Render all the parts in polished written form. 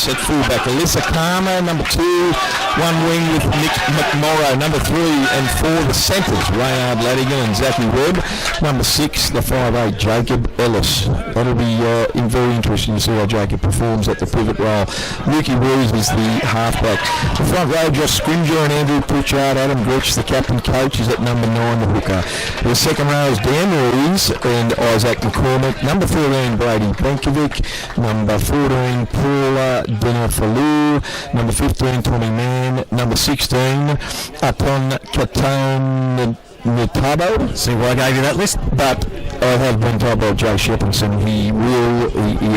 Thomas at fullback. Alyssa Karma, number 2. One wing with Nick McMorrow, number 3 and 4. The centres, Rayard Ladigan and Zachy Webb. Number 6, the 5'8", Jacob Ellis. That'll be very interesting to see how Jacob performs at the pivot role. Yuki Roos is the halfback. The front row, Josh Scrimgeour and Andrew Pritchard. Adam Gretsch, the captain coach, is at number 9, the hooker. The second row is Dan Rees and Isaac McCormick. Number 13, Brady Benkovic. Number 14, Paula Denafalou. Number 15, Tommy Mann. Number 16, Upon Katone Nitabo. See why I gave you that list? But I have been told by Jay Sheppinson he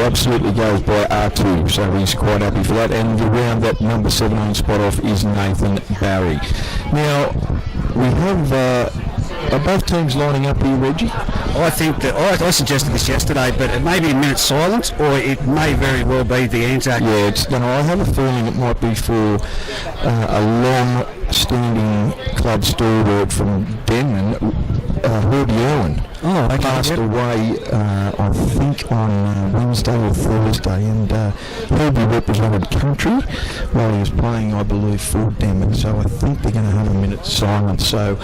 absolutely goes by R2, so he's quite happy for that. And the round that number 17 spot off is Nathan Barry. Now, we have are both teams lining up here, Reggie? I think that I suggested this yesterday, but it may be a minute's silence, or it may very well be the Anzac. Yeah, I have a feeling it might be for a long-standing club stalwart from Denman, Herbie Irwin. Okay. Passed away, I think, on Wednesday or Thursday, and Herbie represented country while he was playing, I believe, for Denman, so I think they're going to have a minute's silence. So,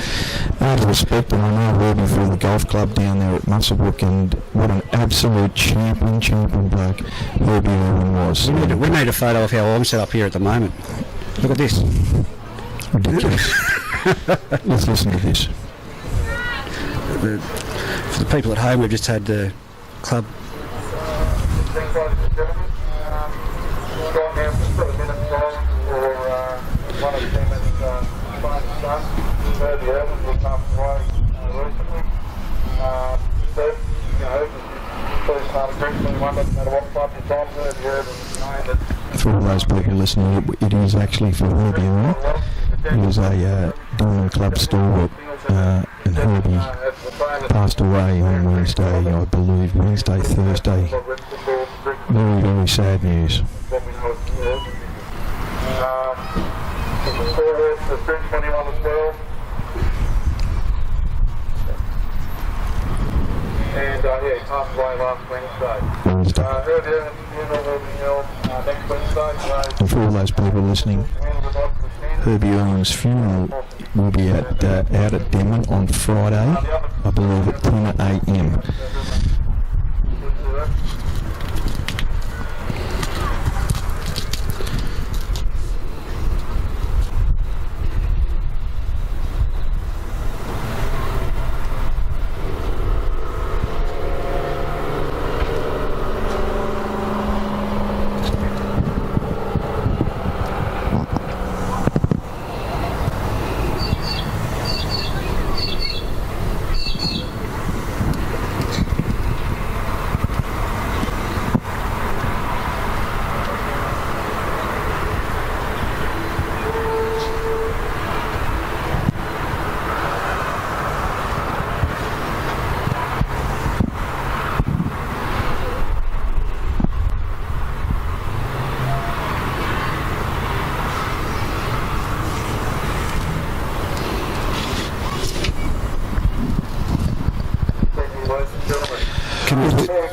out of respect, and I know Herbie for the golf club down there at Muswellbrook, and what an absolute champion bloke Herbie Irwin was. We need a photo of how I'm set up here at the moment. Look at this. Ridiculous. Let's listen to this. For the people at home, we've just had the club. For all those people listening, it is actually for Herbie Irwin. He was a Denman club stalwart, and Herbie passed away on Wednesday, I believe, Thursday. Very, very sad news. And he passed away last Wednesday. Next Wednesday. And for all those people listening, Herbie Irwin's funeral will be out at Denman on Friday, I believe at 10 a.m.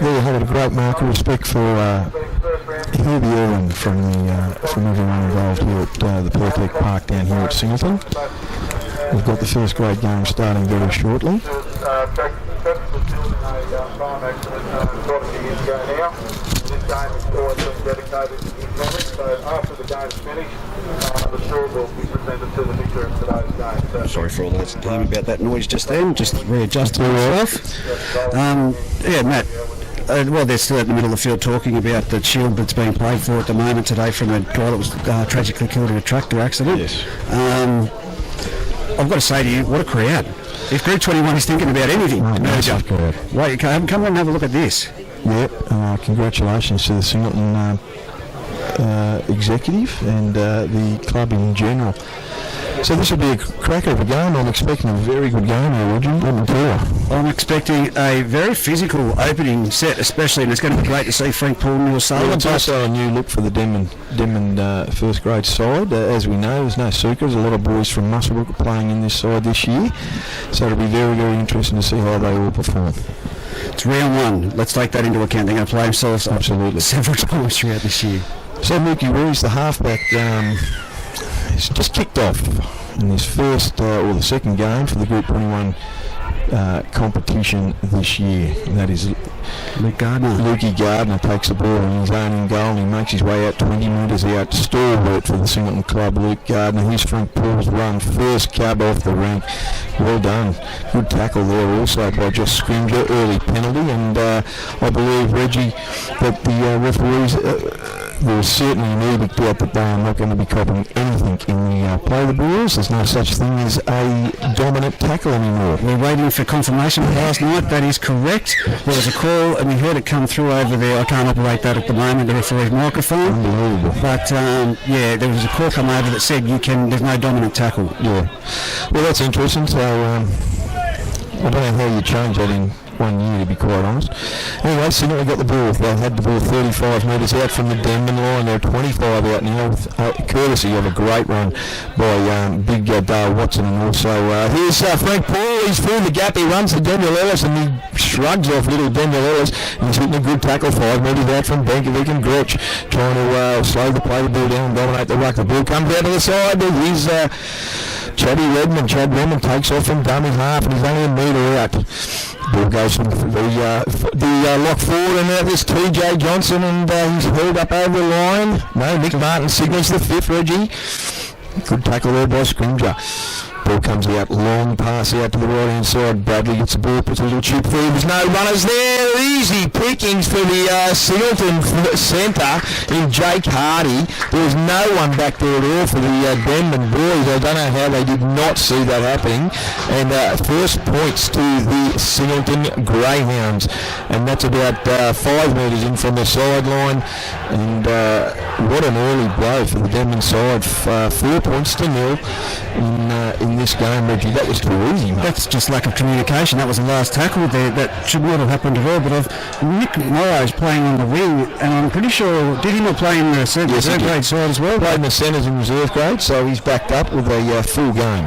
There you have it, a great mark of respect for Herbie Irwin from everyone involved here at the Pirtek Park down here at Singleton. We've got the first grade game starting very shortly. Sorry for all that time about that noise just then. Just readjusting myself. Yeah, Matt. Well, they're still in the middle of the field talking about the shield that's being played for at the moment today from a guy that was tragically killed in a tractor accident. Yes. I've got to say to you, what a crowd. If Group 21 is thinking about anything, wait, come on and have a look at this. Yeah, congratulations to the Singleton executive and the club in general. So this will be a cracker of a game. I'm expecting a very good game here, Reggie. I'm expecting a very physical opening set, especially, and it's going to be great to see Frank Paul Neil Sullivan. It's also a new look for the Denman first grade side. As we know, there's no Suka. There's a lot of boys from Muswellbrook playing in this side this year. So it'll be very, very interesting to see how they all perform. It's round one. Let's take that into account. They're going to play themselves absolutely several times throughout this year. So Mookie Rees, the halfback, has just kicked off in his first or the second game for the Group 21 competition this year. And that is Lukey Gardner takes the ball in his own goal and he makes his way out 20 metres out. Stalwart for the Singleton club, Luke Gardner. Here's Frank Paul's run, first cab off the rank. Well done. Good tackle there also by Josh Scrimger, early penalty, and I believe, Reggie, that the referees, there is certainly an edict out that they are not going to be copying anything in the play of the balls. There's no such thing as a dominant tackle anymore. We're waiting for confirmation last night. That is correct. There was a call and we heard it come through over there. I can't operate that at the moment, the referee's microphone. Unbelievable. But there was a call come over that said there's no dominant tackle. Yeah. Well, that's interesting. So I don't know how you change that in 1 year, to be quite honest. Anyway, Singleton got the ball. They had the ball 35 metres out from the Denman line. They're 25 out now, courtesy of a great run by Big Dale Watson. And also here's Frank Paul. He's through the gap. He runs to Daniel Ellis and he shrugs off little Daniel Ellis. He's hitting a good tackle 5 metres out from Benkovic and Gretsch, trying to slow the play the ball down and dominate the ruck. The ball comes out to the side. Here's Chad Redmond takes off from dummy half and he's only a metre out. Ball goes from the lock forward and now there's TJ Johnson and he's held up over the line. No, Nick Martin signals the fifth, Reggie. Good tackle there by Scrimger. Ball comes out, long pass out to the right hand side. Bradley gets the ball, puts a little chip through. There's no runners there. Easy pickings for the Singleton centre in Jake Hardy. There was no one back there at all for the Denman boys. I don't know how they did not see that happening. And first points to the Singleton Greyhounds. And that's about 5 metres in from the sideline. And what an early blow for the Denman side. 4 points to nil in this game, Reggie. That was too easy, mate. That's just lack of communication. That was the last tackle there. That should not have happened at all. But Nick Morrow's playing on the wing, and I'm pretty sure, did he not play in the reserve grade side as well? Played in the centres in reserve grade, so he's backed up with a full game,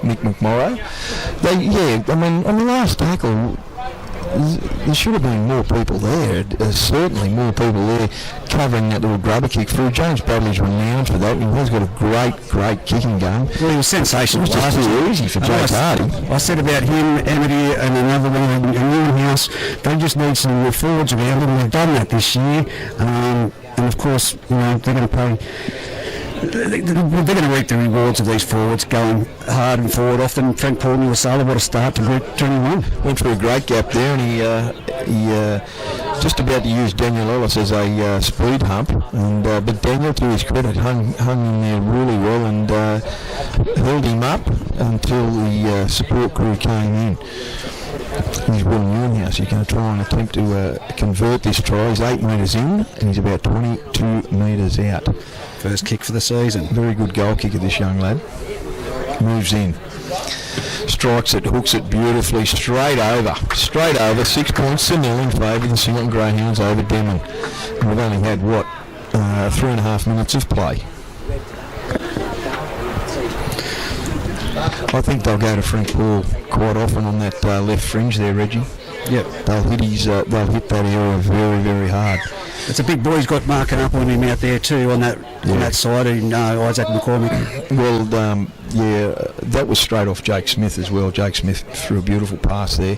Nick McMorrow. On the last tackle, there should have been more people there. Certainly more people there covering that little grubber kick through. James Bradley's renowned for that. He has got a great kicking game. Well, he was sensational. It was just too easy for Jake Hardy. I said about him, Amity, and another one in Newhouse. They just need some forwards around them. They've done that this year. And of course, they're going to pay. They're going to reap the rewards of these forwards going hard and forward. Often Frank Paul and Wasala, what a start to Group 21. Went through a great gap there, and he just about to use Daniel Ellis as a speed hump, and but Daniel, to his credit, hung in there really well and held him up until the support crew came in. He's Will Newhouse. He's going to try and attempt to convert this try. He's 8 metres in and he's about 22 metres out. First kick for the season. Very good goal kicker, this young lad. Moves in. Strikes it, hooks it beautifully, straight over. 6 points to nil in favour of the Singleton Greyhounds over Denman. And we've only had, 3.5 minutes of play. I think they'll go to Frank Paul quite often on that left fringe there, Reggie. Yep. They'll hit that area very, very hard. It's a big boy. He's got marking up on him out there too on that side. Isaac McCormick. Well, that was straight off Jake Smith as well. Jake Smith threw a beautiful pass there,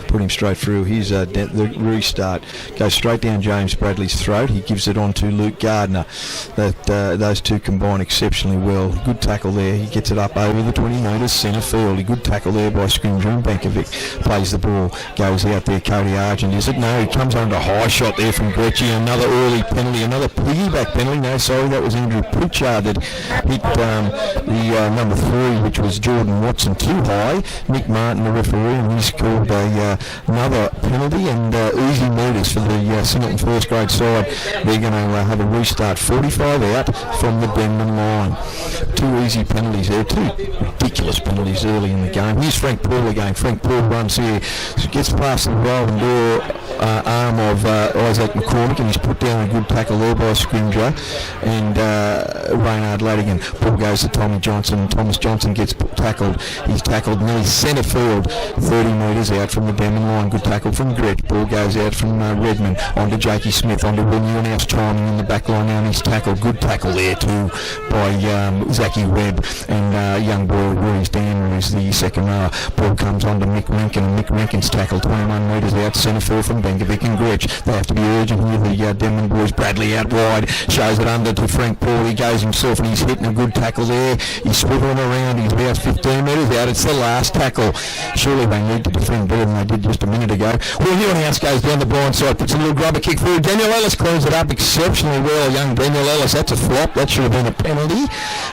put him straight through. Here's the restart. Goes straight down James Bradley's throat. He gives it on to Luke Gardner. Those two combine exceptionally well. Good tackle there. He gets it up over the 20 metres centre field. A good tackle there by Scrimger and Benkovic. Plays the ball. Goes out there. Cody Argent, is it? No, he comes under a high shot there from Gretchy. Another early penalty. Another piggyback penalty. No, sorry, that was Andrew Pritchard that hit the number 3, which was Jordan Watson, too high. Nick Martin, the referee, and he's called another penalty, and easy metres for the Singleton First Grade side. They're going to have a restart. 45 out from the Denman line. 2 easy penalties there, 2 ridiculous penalties early in the game. Here's Frank Paul again. Frank Paul runs here, gets past the rolling door arm of Isaac McCormick, and he's put down a good tackle there by Scrimger and Reynard Ladigan. Ball goes to Tommy Johnson. Thomas Johnson gets tackled. He's tackled nearly centre field, 30 metres out from the Denman line. Good tackle from Gretch. Ball goes out from Redmond onto Jakey Smith, onto Will Newhouse chiming in the back line now, and he's tackled. Good tackle there too by Zachy Webb and young boy Ruiz Dan, who's the second rower. Ball comes on to Mick Rankin, and Mick Rankin's tackled 21 metres out centre field from Bengalla and Gretch. They have to be urgent here, the Denman boys. Bradley out wide, shows it under to Frank Paul. He goes himself and he's hitting a good tackle there. He's swiveling around. He's about 15 metres out. It's the last tackle. Surely they need to defend better than they did just a minute ago. Well, Newhouse goes down the blind side, puts a little grubber kick forward. Daniel Ellis cleans it up exceptionally well. Young Daniel Ellis, that's a flop. That should have been a penalty.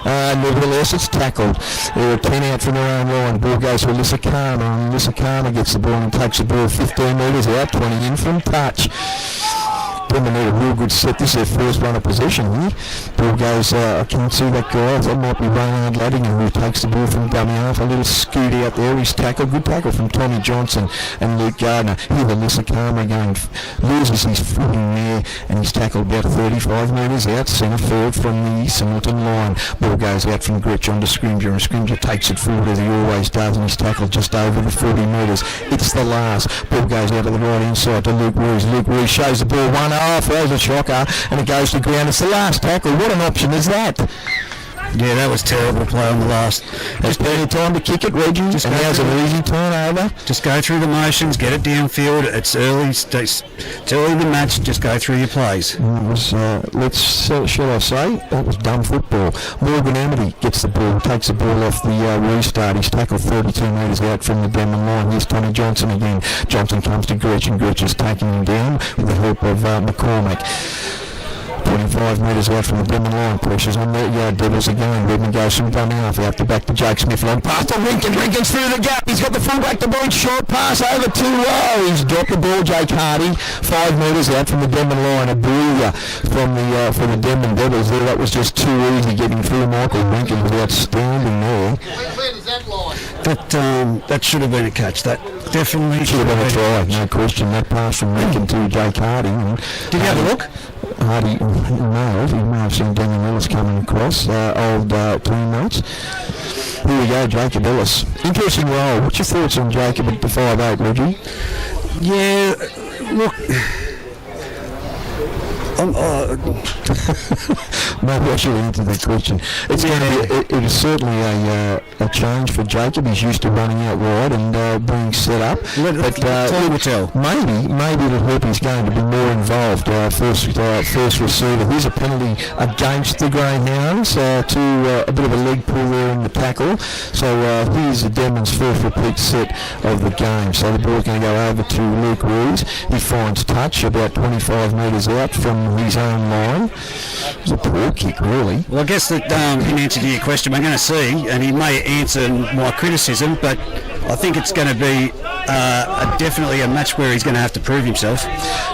Nevertheless, it's tackled. They're 10 out from their own line. Ball goes to Alyssa Khan, and Alyssa Khan gets the ball and takes the ball 15 metres out, 20 in from touch. Denman need a real good set. This is their first run of possession here. Ball goes, I can't see that guy. That might be Raynard Laddigan, who takes the ball from dummy half. A little scoot out there. He's tackled. Good tackle from Tommy Johnson and Luke Gardner. Here Alyssa Karma going, loses his footing there, and he's tackled about 35 metres out centre field from the Singleton line. Ball goes out from Gretch onto Scrimger, and Scrimger takes it forward as he always does, and he's tackled just over the 40 metres. It's the last. Ball goes out to the right inside to Luke Ruiz. Luke Ruiz shows the ball 1-0. Throws a shocker, and it goes to ground. It's the last tackle. What an option is that? Yeah, that was terrible play on the last. There's plenty of time to kick it, Reggie. Just now's an easy turnover. Just go through the motions, get it downfield. It's early. It's early in the match. Just go through your plays. It was, shall I say, that was dumb football. Morgan Amity gets the ball, takes the ball off the restart. He's tackled 32 metres out from the Denman line. Here's Tommy Johnson again. Johnson comes to Gretch, and Gretch is taking him down with the help of McCormack. 25 metres out from the Denman line. Pressures on the Devils again. Redmond goes from dummy half out to back to Jake Smith. Long pass to Rinkin. Rinkin's through the gap. He's got the fullback to point. Short pass over to he's dropped the ball. Jake Hardy 5 metres out from the Denman line. A breather from the Denman Devils there. That was just too easy getting through. Michael Rinkin was outstanding there. That should have been a catch. That definitely should have been a try. No question. That pass from Rinkin to Jake Hardy. Did you have a look? Hardy, he may have seen Daniel Ellis coming across, old teammates. Here we go, Jacob Ellis. Interesting role. What's your thoughts on Jacob at the 5'8", Reggie? Yeah, look, maybe I should answer that question. It's going to be, it is certainly a change for Jacob. He's used to running out wide and being set up. Maybe it'll help his game to be more involved. First receiver. Here's a penalty against the Greyhounds to a bit of a leg pull there in the tackle. So here's the Denman's first repeat set of the game. So the ball's going to go over to Luke Ruiz. He finds touch about 25 metres out from his own line. It was a poor kick, really. Well, I guess that in answer to your question, we're going to see, and he may answer my criticism, but I think it's going to be definitely a match where he's going to have to prove himself.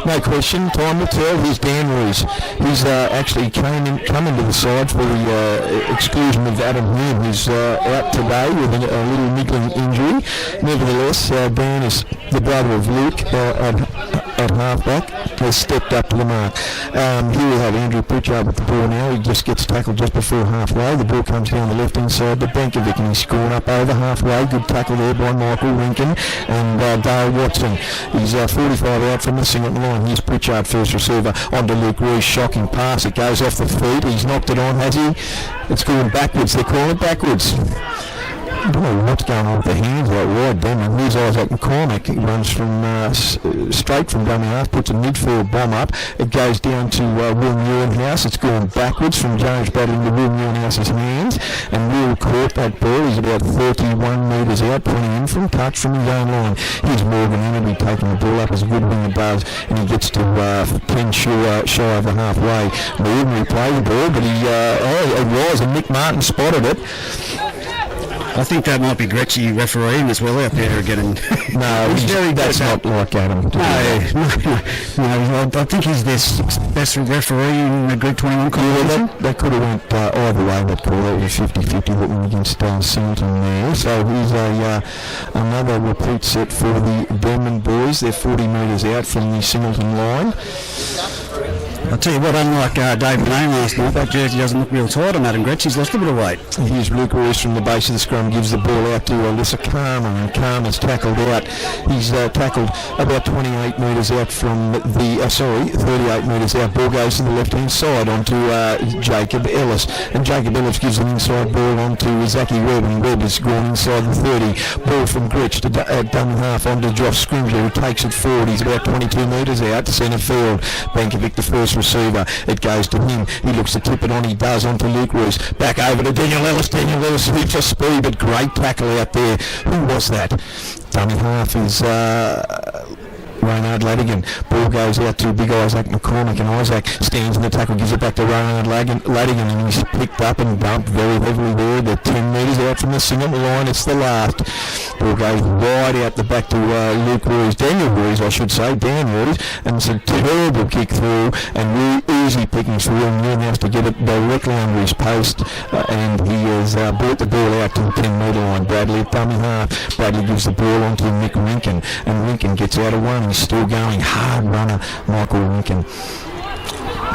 No question. Time will tell. Here's Dan Roos. He's actually come into the side for the exclusion of Adam Hume, who's out today with a little niggling injury. Nevertheless, Dan is the brother of Luke at halfback. Has stepped up to the mark. Here we have Andrew Pritchard with the ball now. He just gets tackled just before halfway. The ball comes down the left-hand side to Benkovic, and he's scoring up over halfway. Good tackle there by Michael Rinkin and Dale Watson. He's 45 out from the Singleton line. Here's Pritchard, first receiver, onto Luke Ruiz. Shocking pass. It goes off the feet. He's knocked it on, has he? It's going backwards. They're calling it backwards. I don't know what's going on with the hands out wide then. And here's Isaac McCormack. He runs from straight from dummy half, puts a midfield bomb up. It goes down to Will Newhouse. It's going backwards from James battling to Will Newhouse's hands. And Will caught that ball. He's about 31 metres out, 20 in from touch from his own line. Here's Morgan Enemy taking the ball up as a good winger does, and he gets to 10 shy over halfway. An ordinary play the ball, but it was, and Nick Martin spotted it. I think that might be Gretchy refereeing as well out there again. No, that's not like Adam. No, I think he's their best referee in the Group 21 competition. Yeah, that could have went either way, that call. That was 50-50 looking against Singleton there. So here's another repeat set for the Denman boys. They're 40 metres out from the Singleton line. I'll tell you what, unlike Dave Manane last night, that jersey doesn't look real tight on Adam Gretsch. He's lost a bit of weight. Here's Luke Royce from the base of the scrum, gives the ball out to Alyssa Karma, and Karma's tackled out. He's tackled about 28 metres out from the, 38 metres out. Ball goes to the left-hand side onto Jacob Ellis, and Jacob Ellis gives an inside ball onto Zachy Webb, and Webb has gone inside the 30. Ball from Gretsch to dummy half onto Josh Scrimger, who takes it forward. He's about 22 metres out to centre field. Bankovic, the first receiver. It goes to him. He looks to tip it on. He does onto Luke Royce. Back over to Daniel Ellis. Daniel Ellis hoops a speed, but great tackle out there. Who was that? Dummy half is Reynard Ladigan. Ball goes out to big Isaac McCormick, and Isaac stands in the tackle, gives it back to Reynard Ladigan, and he's picked up and bumped very heavily there. They're 10 metres out from the Singleton line. It's the last. Ball goes right out the back to Luke Royce, Daniel Royce, I should say, Dan Royce, and it's a terrible kick through, and easy pickings for Will Newhouse to get it directly under his post, and he has brought the ball out to the 10 metre line. Bradley at dummy half. Bradley gives the ball on to Nick Rinkin, and Rinkin gets out of one. He's still going. Hard runner, Michael Rinkin.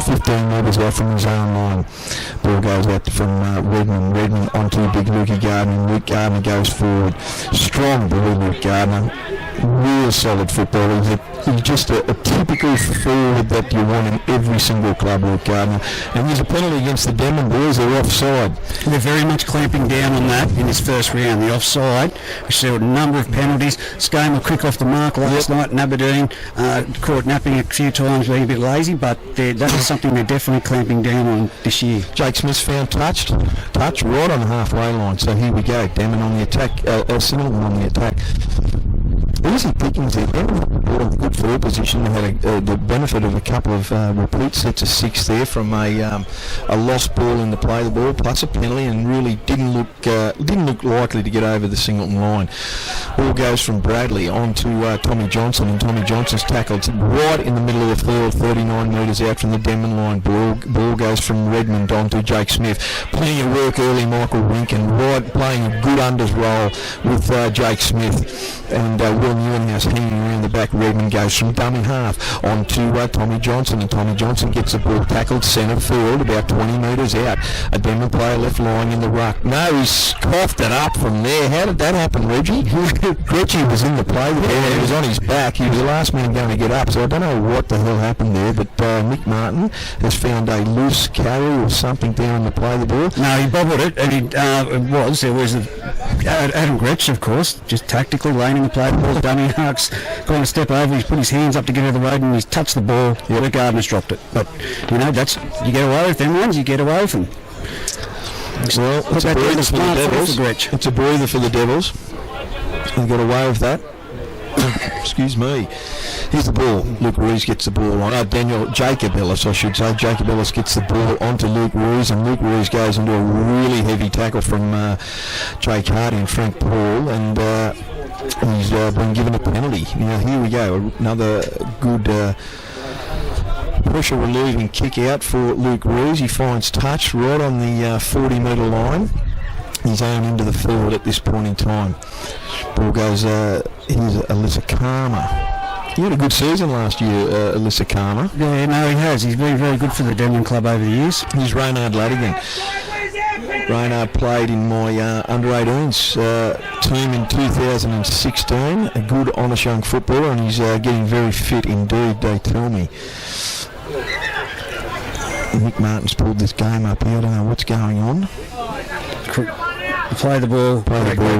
15 metres out from his own line. Ball goes out from Redmond onto big Lukey Gardner, and Luke Gardner goes forward. Strong boy, Luke Gardner. Real solid footballer. He's just a typical forward that you want in every single club, Luke Gardner. And there's a penalty against the Denman boys. They're offside. They're very much clamping down on that in this first round. The offside. We saw a number of penalties. Scone were quick off the mark last night in Aberdeen. Caught napping a few times, being a bit lazy, but that is something they're definitely clamping down on this year. Jake Smith's found touch right on the halfway line. So here we go. Denman on the attack. Singleton on the attack. Easy pickings there. Good field position. They had the benefit of a couple of repeat sets of 6 there from a lost ball in the play the ball, plus a penalty, and really didn't look likely to get over the Singleton line. Ball goes from Bradley on to Tommy Johnson, and Tommy Johnson's tackled right in the middle of the field, 39 metres out from the Denman line. Ball goes from Redmond on to Jake Smith. Plenty of work early, Michael Rinkin, right playing a good unders role with Jake Smith, and Will Newhouse hanging around the back. Redmond goes from dummy half on to Tommy Johnson, and Tommy Johnson gets the ball tackled centre field about 20 metres out. A Denman player left lying in the ruck. No, he's coughed it up from there. How did that happen, Reggie? Gretchy was in the play there. He was on his back. He was the last man going to get up, so I don't know what the hell happened there, but Nick Martin has found a loose carry or something down the play the ball. No, he bobbled it, and there was Adam Gretsch, of course, just tactically laying in the play the ball. Dummy Hark's going to step over. He's put his hands up to get out of the road, and he's touched the ball. The Gardner's dropped it. But you get away with them ones. You get away with them. Well, it's a breather for the Devils. It's a breather for the Devils. They got away with that. Excuse me. Here's the ball. Luke Ruiz gets the ball on. Jacob Ellis, I should say. Jacob Ellis gets the ball onto Luke Ruiz, and Luke Ruiz goes into a really heavy tackle from Jake Hardy and Frank Paul, and he's been given a penalty. Now here we go. Another good pressure relieving kick out for Luke Ruiz. He finds touch right on the 40 metre line. His own into the field at this point in time. Ball goes, here's Alyssa Karma. He had a good season last year, Alyssa Karma. Yeah, no, he has. He's been very good for the Denman club over the years. He's Reynard Ladigan. Reynard played in my under-18s team in 2016. A good, honest young footballer, and he's getting very fit indeed, they tell me. Nick Martin's pulled this game up here. I don't know what's going on. Play the ball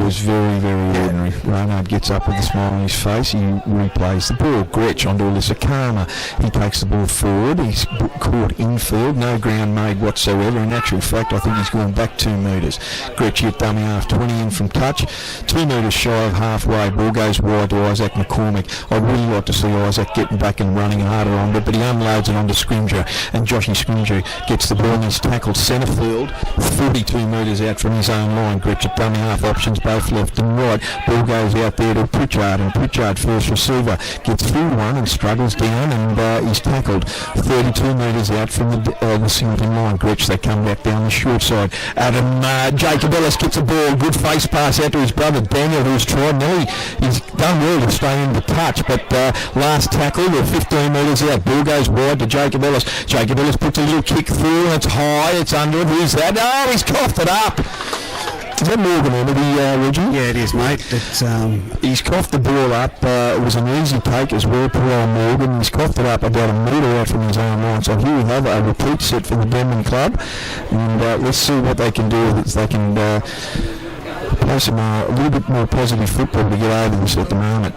was very, very ordinary. Reynard gets up with a smile on his face. He replays the ball. Gretsch onto Alyssa Karma. He takes the ball forward. He's caught infield. No ground made whatsoever. In actual fact, I think he's gone back 2 metres. Gretsch hit dummy half 20 in from touch. 2 metres shy of halfway. Ball goes wide to Isaac McCormick. I'd really like to see Isaac getting back and running harder on it, but he unloads it onto Scrimger, and Joshy Scrimger gets the ball and he's tackled centre field, 42 metres out from his own line. Gretchen dummy half options, both left and right. Ball goes out there to Pritchard, and Pritchard, first receiver, gets through one and struggles down, and he's tackled 32 metres out from the Singleton line. Gretch, they come back down the short side. Jacob Ellis gets a ball, good face pass out to his brother Daniel, who's tried. Nearly, he's done well to stay in the touch, but last tackle, they're 15 metres out. Ball goes wide to Jacob Ellis. Jacob Ellis puts a little kick through, and it's high, it's under it. Who's that? Oh, he's coughed it up. Is that Morgan Emity, Reggie? Yeah, it is, mate. He's coughed the ball up. It was an easy take as well, poor old Morgan. He's coughed it up about a metre out from his own line. So here we have a repeat set for the Denman club. And let's see what they can do with it. They can play some a little bit more positive football to get over this at the moment.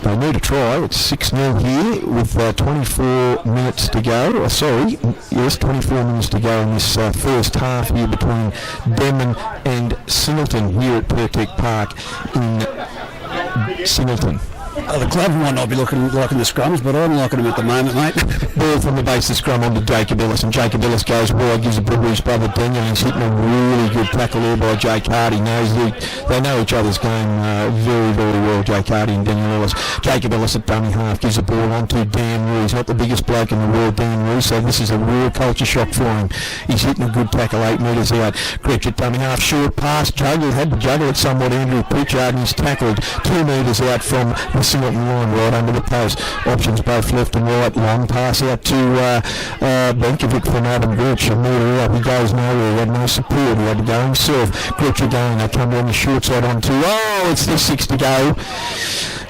They need a try. It's 6-0 here with 24 minutes to go. 24 minutes to go in this first half here between Denman and Singleton here at Pirtek Park in Singleton. The club might not be liking the scrums, but I'm liking them at the moment, mate. Ball from the base of scrum on to Jacob Ellis, and Jacob Ellis goes wide, gives a ball to his brother Daniel, and he's hitting a really good tackle there by Jake Hardy. They know each other's game very, very well, Jake Hardy and Daniel Ellis. Jacob Ellis at dummy half gives a ball on to Dan Rue. He's not the biggest bloke in the world, Dan Rue, so this is a real culture shock for him. He's hitting a good tackle 8 metres out. Gretch at dummy half, short pass, had to juggle it somewhat, Andrew Pritchard, and he's tackled 2 metres out from the Singleton line, right under the post. Options both left and right. Long pass out to Benkovic from Adam Gretch. A metre out. He goes nowhere. He had no support. He had to go himself. Gretch again. They come down the short side on 2. Oh, it's the 6 to go.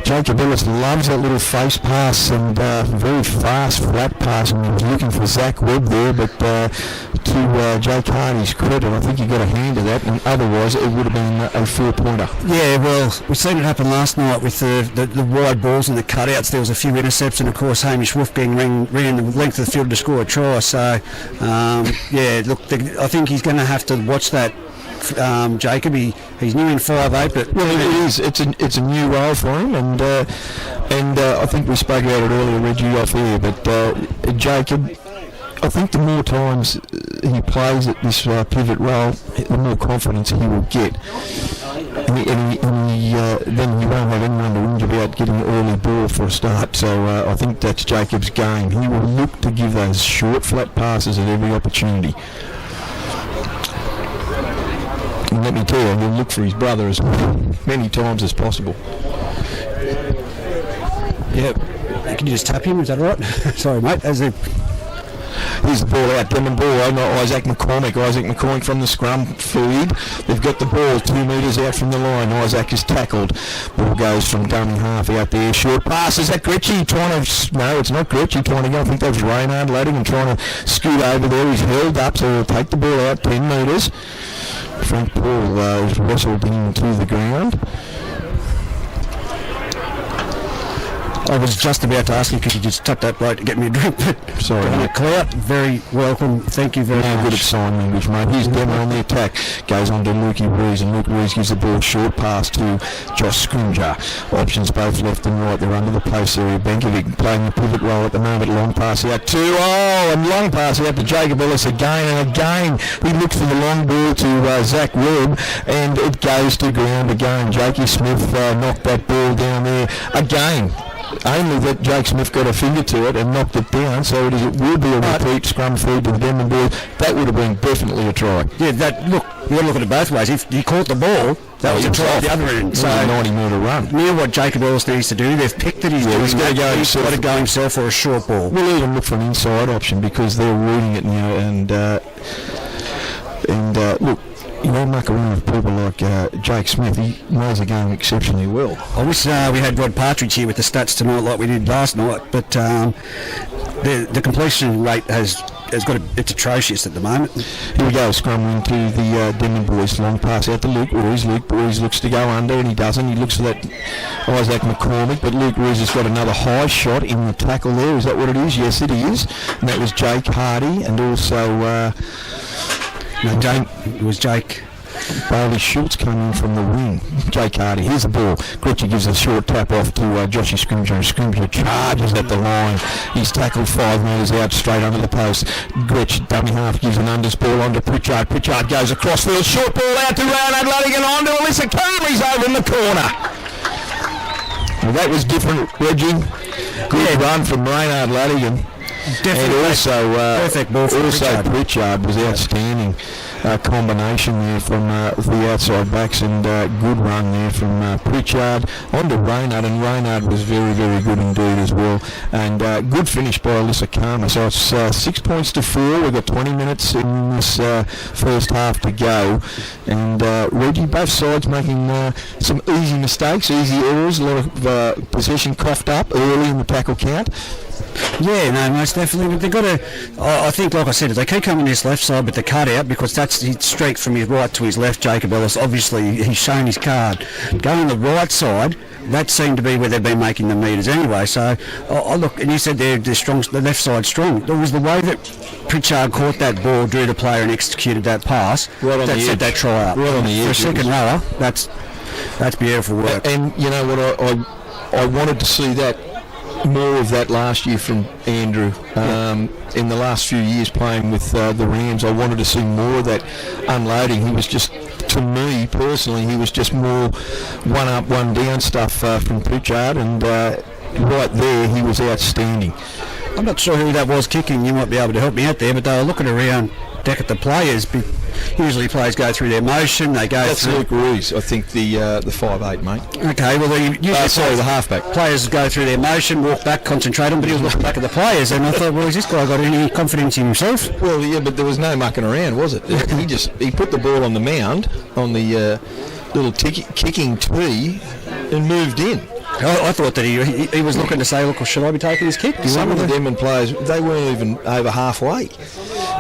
Jacob Ellis loves that little face pass and very fast flat pass, and he was looking for Zach Webb there, but to Jake Hardy's credit, I think he got a hand of that, and otherwise it would have been a 4-pointer. Yeah, well, we've seen it happen last night with the wide balls and the cutouts. There was a few intercepts, and of course Hamish Wolfgang ran the length of the field to score a try. So, I think he's going to have to watch that. Jacob, he's new in 5'8", but well, it is. It's a new role for him, and I think we spoke about it earlier, Reggie, off here. But Jacob, I think the more times he plays at this pivot role, the more confidence he will get, and then he won't have anyone to whinge about getting an early ball for a start. So I think that's Jacob's game. He will look to give those short, flat passes at every opportunity. And let me tell you, he'll look for his brother as many times as possible. Yep. Can you just tap him? Is that right? Sorry, mate. Here's the ball out. Denman ball over Isaac McCormick. Isaac McCormick from the scrum feed. They've got the ball 2 metres out from the line. Isaac is tackled. Ball goes from dummy half out there. Short pass. Is that Gretchy trying to... No, it's not Gretchy trying to go. I think that was Reynard loading and trying to scoot over there. He's held up, so he'll take the ball out 10 metres. Frank Paul is wrestled into the ground. I was just about to ask you, could you just tap that bloke to get me a drink? Sorry, mate. Clout, very welcome. Thank you very much. Good at sign language, mate. Here's Denver on the attack. Goes on to Lukey Rees, and Luke Rees gives the ball short pass to Josh Scrimger. Options both left and right. They're under the post area. Benkovic playing the pivot role at the moment. Long pass out to... and long pass out to Jacob Ellis again and again. He looks for the long ball to Zach Webb, and it goes to ground again. Jakey Smith knocked that ball down there again. Only that Jake Smith got a finger to it and knocked it down, so it will be a repeat scrum feed to the Denman boys. That would have been definitely a try. Yeah, you got to look at it both ways. If he caught the ball, that was a try at the other end. So 90-metre run. Near what Jacob Ellis needs to do, they've picked that he's doing. He's got to go himself for a short ball. We'll even look for an inside option because they're reading it now, and look. You don't muck around with people like Jake Smith. He knows the game exceptionally well. I wish we had Rod Partridge here with the stats tonight like we did last night, but the completion rate it's atrocious at the moment. Here we go, scrum into the Denman boys. Long pass out to Luke Rees. Luke Rees looks to go under, and he doesn't. He looks for that Isaac McCormick, but Luke Rees has got another high shot in the tackle there. Is that what it is? Yes, it is. And that was Jake Hardy, and also... No, it was Jake. Bailey Schultz came in from the wing. Jake Hardy, here's the ball. Gretchen gives a short tap off to Joshy Scrimgeour. Scrimgeour charges at the line. He's tackled 5 metres out straight under the post. Gretchen, dummy half, gives an unders ball onto Pritchard. Pritchard goes across field. Short ball out to Round Luddigan on to Alyssa Carter. He's over in the corner. Well, that was different, Reggie. Good run from Reynard Luddigan. Definitely. And also, perfect ball for Pritchard was outstanding. Combination there from the outside backs, and good run there from Pritchard onto Reynard, and Reynard was very, very good indeed as well. And good finish by Alyssa Karma. So it's 6 points to 4. We've got 20 minutes in this first half to go. And Reggie, both sides making some easy mistakes, easy errors, a lot of possession coughed up early in the tackle count. Yeah, no, most definitely. But they've got to, I think, like I said, if they keep coming to this left side, but the cut out, because that's his streak from his right to his left, Jacob Ellis, obviously he's shown his card. Going on the right side, that seemed to be where they've been making the metres anyway. So, look, and you said they're strong, the left side strong. It was the way that Pritchard caught that ball, drew the player and executed that pass, right on that the set edge. that try up. Right on the edge. For a second rower, that's beautiful work. And you know what, I wanted to see that, more of that last year from Andrew. In the last few years playing with the Rams, I wanted to see more of that unloading. He was just, to me personally, he was just more one up, one down stuff from Pritchard, and right there he was outstanding. I'm not sure who that was kicking. You might be able to help me out there, but they were looking around deck at the players. Usually players go through their motion. They go That's through. Luke Ruiz, I think the 5'8", mate. Okay, well, the halfback. Players go through their motion, walk back, concentrate on, but he was looking back at the players, and I thought, well, has this guy got any confidence in himself? Well, yeah, but there was no mucking around, was it? He put the ball on the mound, on the little kicking tee, and moved in. I thought that he was looking to say, look, should I be taking this kick? Some of the Denman players, they weren't even over halfway.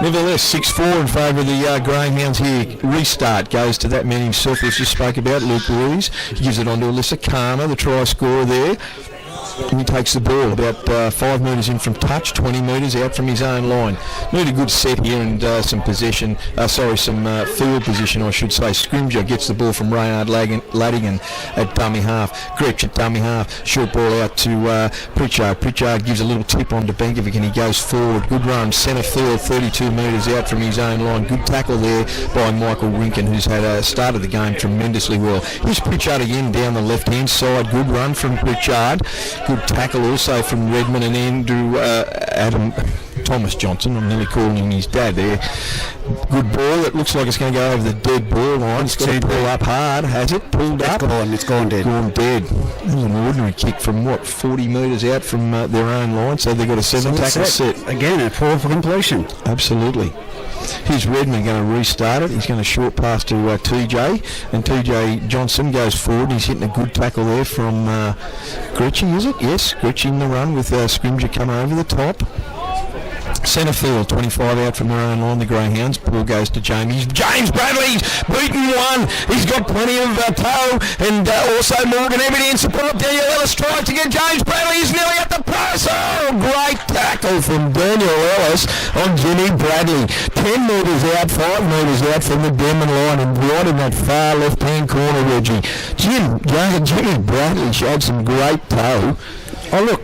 Nevertheless, 6-4 in favour of the Greyhounds here. Restart goes to that man himself we just spoke about, Luke Ruiz. He gives it on to Alyssa Karma, the try scorer there. And he takes the ball about 5 metres in from touch, 20 metres out from his own line. Need a good set here and some possession, some field position, I should say. Scrimgeour gets the ball from Reynard Luddigan at dummy half. Gretch at dummy half. Short ball out to Pritchard. Pritchard gives a little tip on to Benkovic and he goes forward. Good run, centre field, 32 metres out from his own line. Good tackle there by Michael Rinken, who's had started the game tremendously well. Here's Pritchard again down the left-hand side. Good run from Pritchard. Good tackle also from Redmond and Andrew Thomas Johnson. I'm nearly calling him his dad there. Good ball. It looks like it's going to go over the dead ball line. It's got to pull up hard. Has it pulled up? It's gone dead. Gone dead. That was an ordinary kick from 40 metres out from their own line. So they've got a 7-tackle set. Again, a poor completion. Absolutely. Here's Redmond going to restart it. He's going to short pass to TJ, and TJ Johnson goes forward. He's hitting a good tackle there from Gretchen, is it? Yes, Gretchen in the run with Scrimgeour coming over the top. Centre field, 25 out from their own line, the Greyhounds. Ball goes to James Bradley's beaten one. He's got plenty of toe, and also Morgan Ebony in support. Daniel Ellis tries to get James Bradley. He's nearly at the post. Oh, great tackle from Daniel Ellis on Jimmy Bradley. 10 metres out, 5 metres out from the Denman line, and right in that far left-hand corner, Reggie. Jimmy Bradley showed some great toe. Oh, look.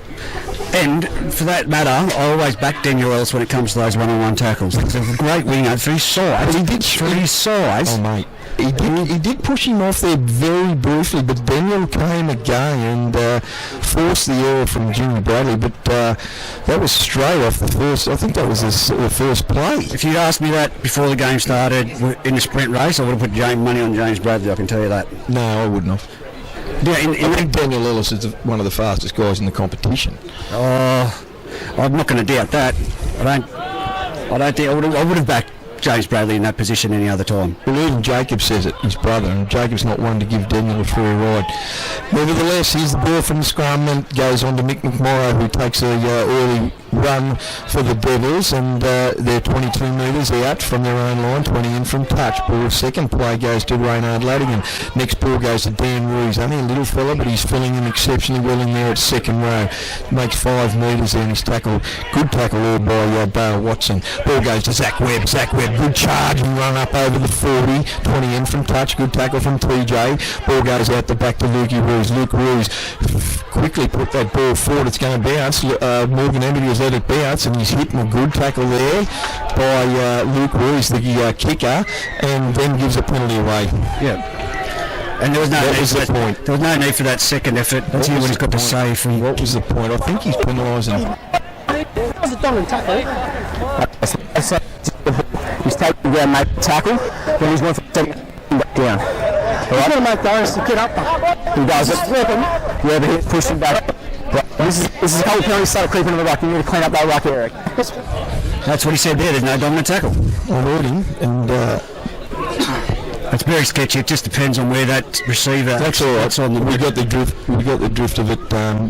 And for that matter, I always back Daniel Ellis when it comes to those one-on-one tackles. He's a great winger for his size. He did for his size. Oh mate, he did push him off there very briefly, but Daniel came again and forced the error from Jimmy Bradley. But that was straight off the first. I think that was the first play. If you'd asked me that before the game started in the sprint race, I would have put money on James Bradley. I can tell you that. No, I wouldn't have. Yeah, I think Daniel Ellis is one of the fastest guys in the competition. I'm not going to doubt that. I don't think I would have backed James Bradley in that position any other time. Well, even Jacob says it, his brother, and Jacob's not one to give Daniel a free ride. Nevertheless, here's the ball from the scrum and goes on to Mick McMorrow, who takes a early run for the Devils, and they're 22 metres out from their own line, 20 in from touch. Ball second play goes to Reynard Ladigan. Next ball goes to Dan Ruiz. Only a little fella, but he's filling in exceptionally well in there at second row. Makes 5 metres there, and he's tackled. Good tackle there by Dale Watson. Ball goes to Zach Webb. Zach Webb, good charging run up over the 40. 20 in from touch. Good tackle from TJ. Ball goes out the back to Lukey Ruiz. Luke Ruiz quickly put that ball forward. It's going to bounce. Morgan Emity has let it bounce, and he's hitting a good tackle there by Luke Ruiz, the kicker, and then gives a penalty away. Yeah. And there was no need for that. There was no need for that second effort. Let's hear what he's got to say. What was the point? I think he's penalising. That was a dominant tackle. He's taking down, make the tackle, then he's going for setting back down. He's going to make those to get up. He does it. Yeah, but he pushed him back. This is a couple of penalties started creeping in the ruck. You need to clean up that ruck area. That's what he said there. There's no dominant tackle. I heard him, and it's very sketchy. It just depends on where that receiver. That's all right. We got the drift of it.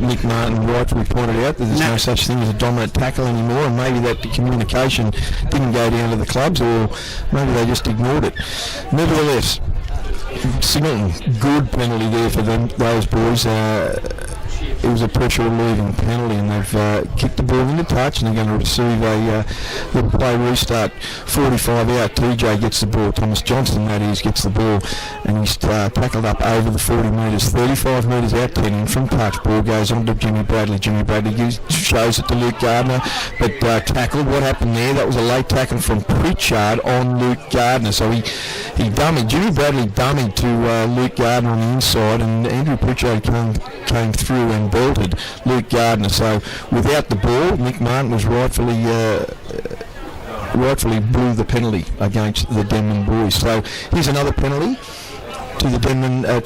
Nick Martin rightfully pointed out that there's no such thing as a dominant tackle anymore, and maybe that communication didn't go down to the clubs, or maybe they just ignored it. Nevertheless, Singleton, good penalty there for those boys. It was a pressure relieving penalty, and they've kicked the ball into touch, and they're going to receive the play restart. 45 out, TJ gets the ball. Thomas Johnson, that is, gets the ball, and he's tackled up over the 40 metres. 35 metres out, 10 in from touch. Ball goes on to Jimmy Bradley. Jimmy Bradley shows it to Luke Gardner, but tackled. What happened there? That was a late tackle from Pritchard on Luke Gardner. So he dummied. Jimmy Bradley dummied to Luke Gardner on the inside, and Andrew Pritchard came through and belted Luke Gardner. So without the ball, Nick Martin was rightfully blew the penalty against the Denman boys. So here's another penalty to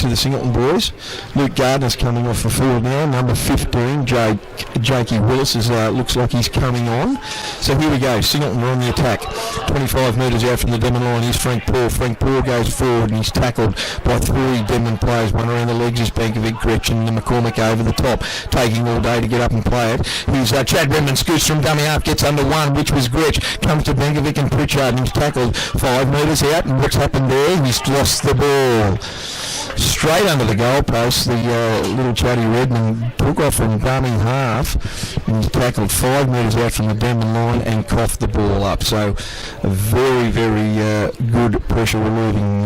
the Singleton boys. Luke Gardner's coming off the field now. Number 15, Jakey Willis looks like he's coming on. So here we go. Singleton are on the attack. 25 metres out from the Denman line is Frank Paul. Frank Paul goes forward, and he's tackled by 3 Denman players. One around the legs is Bankovic, Gretchen, and McCormick over the top, taking all day to get up and play it. Here's Chad Redmond scoots from dummy half, gets under one, which was Gretch. Comes to Bankovic and Pritchard, and he's tackled 5 metres out. And what's happened there? He's lost the ball. Straight under the goalpost, the little Chatty Redmond took off from dummy half, and he's tackled 5 metres out from the Denman line and coughed the ball up. So a very, very good pressure relieving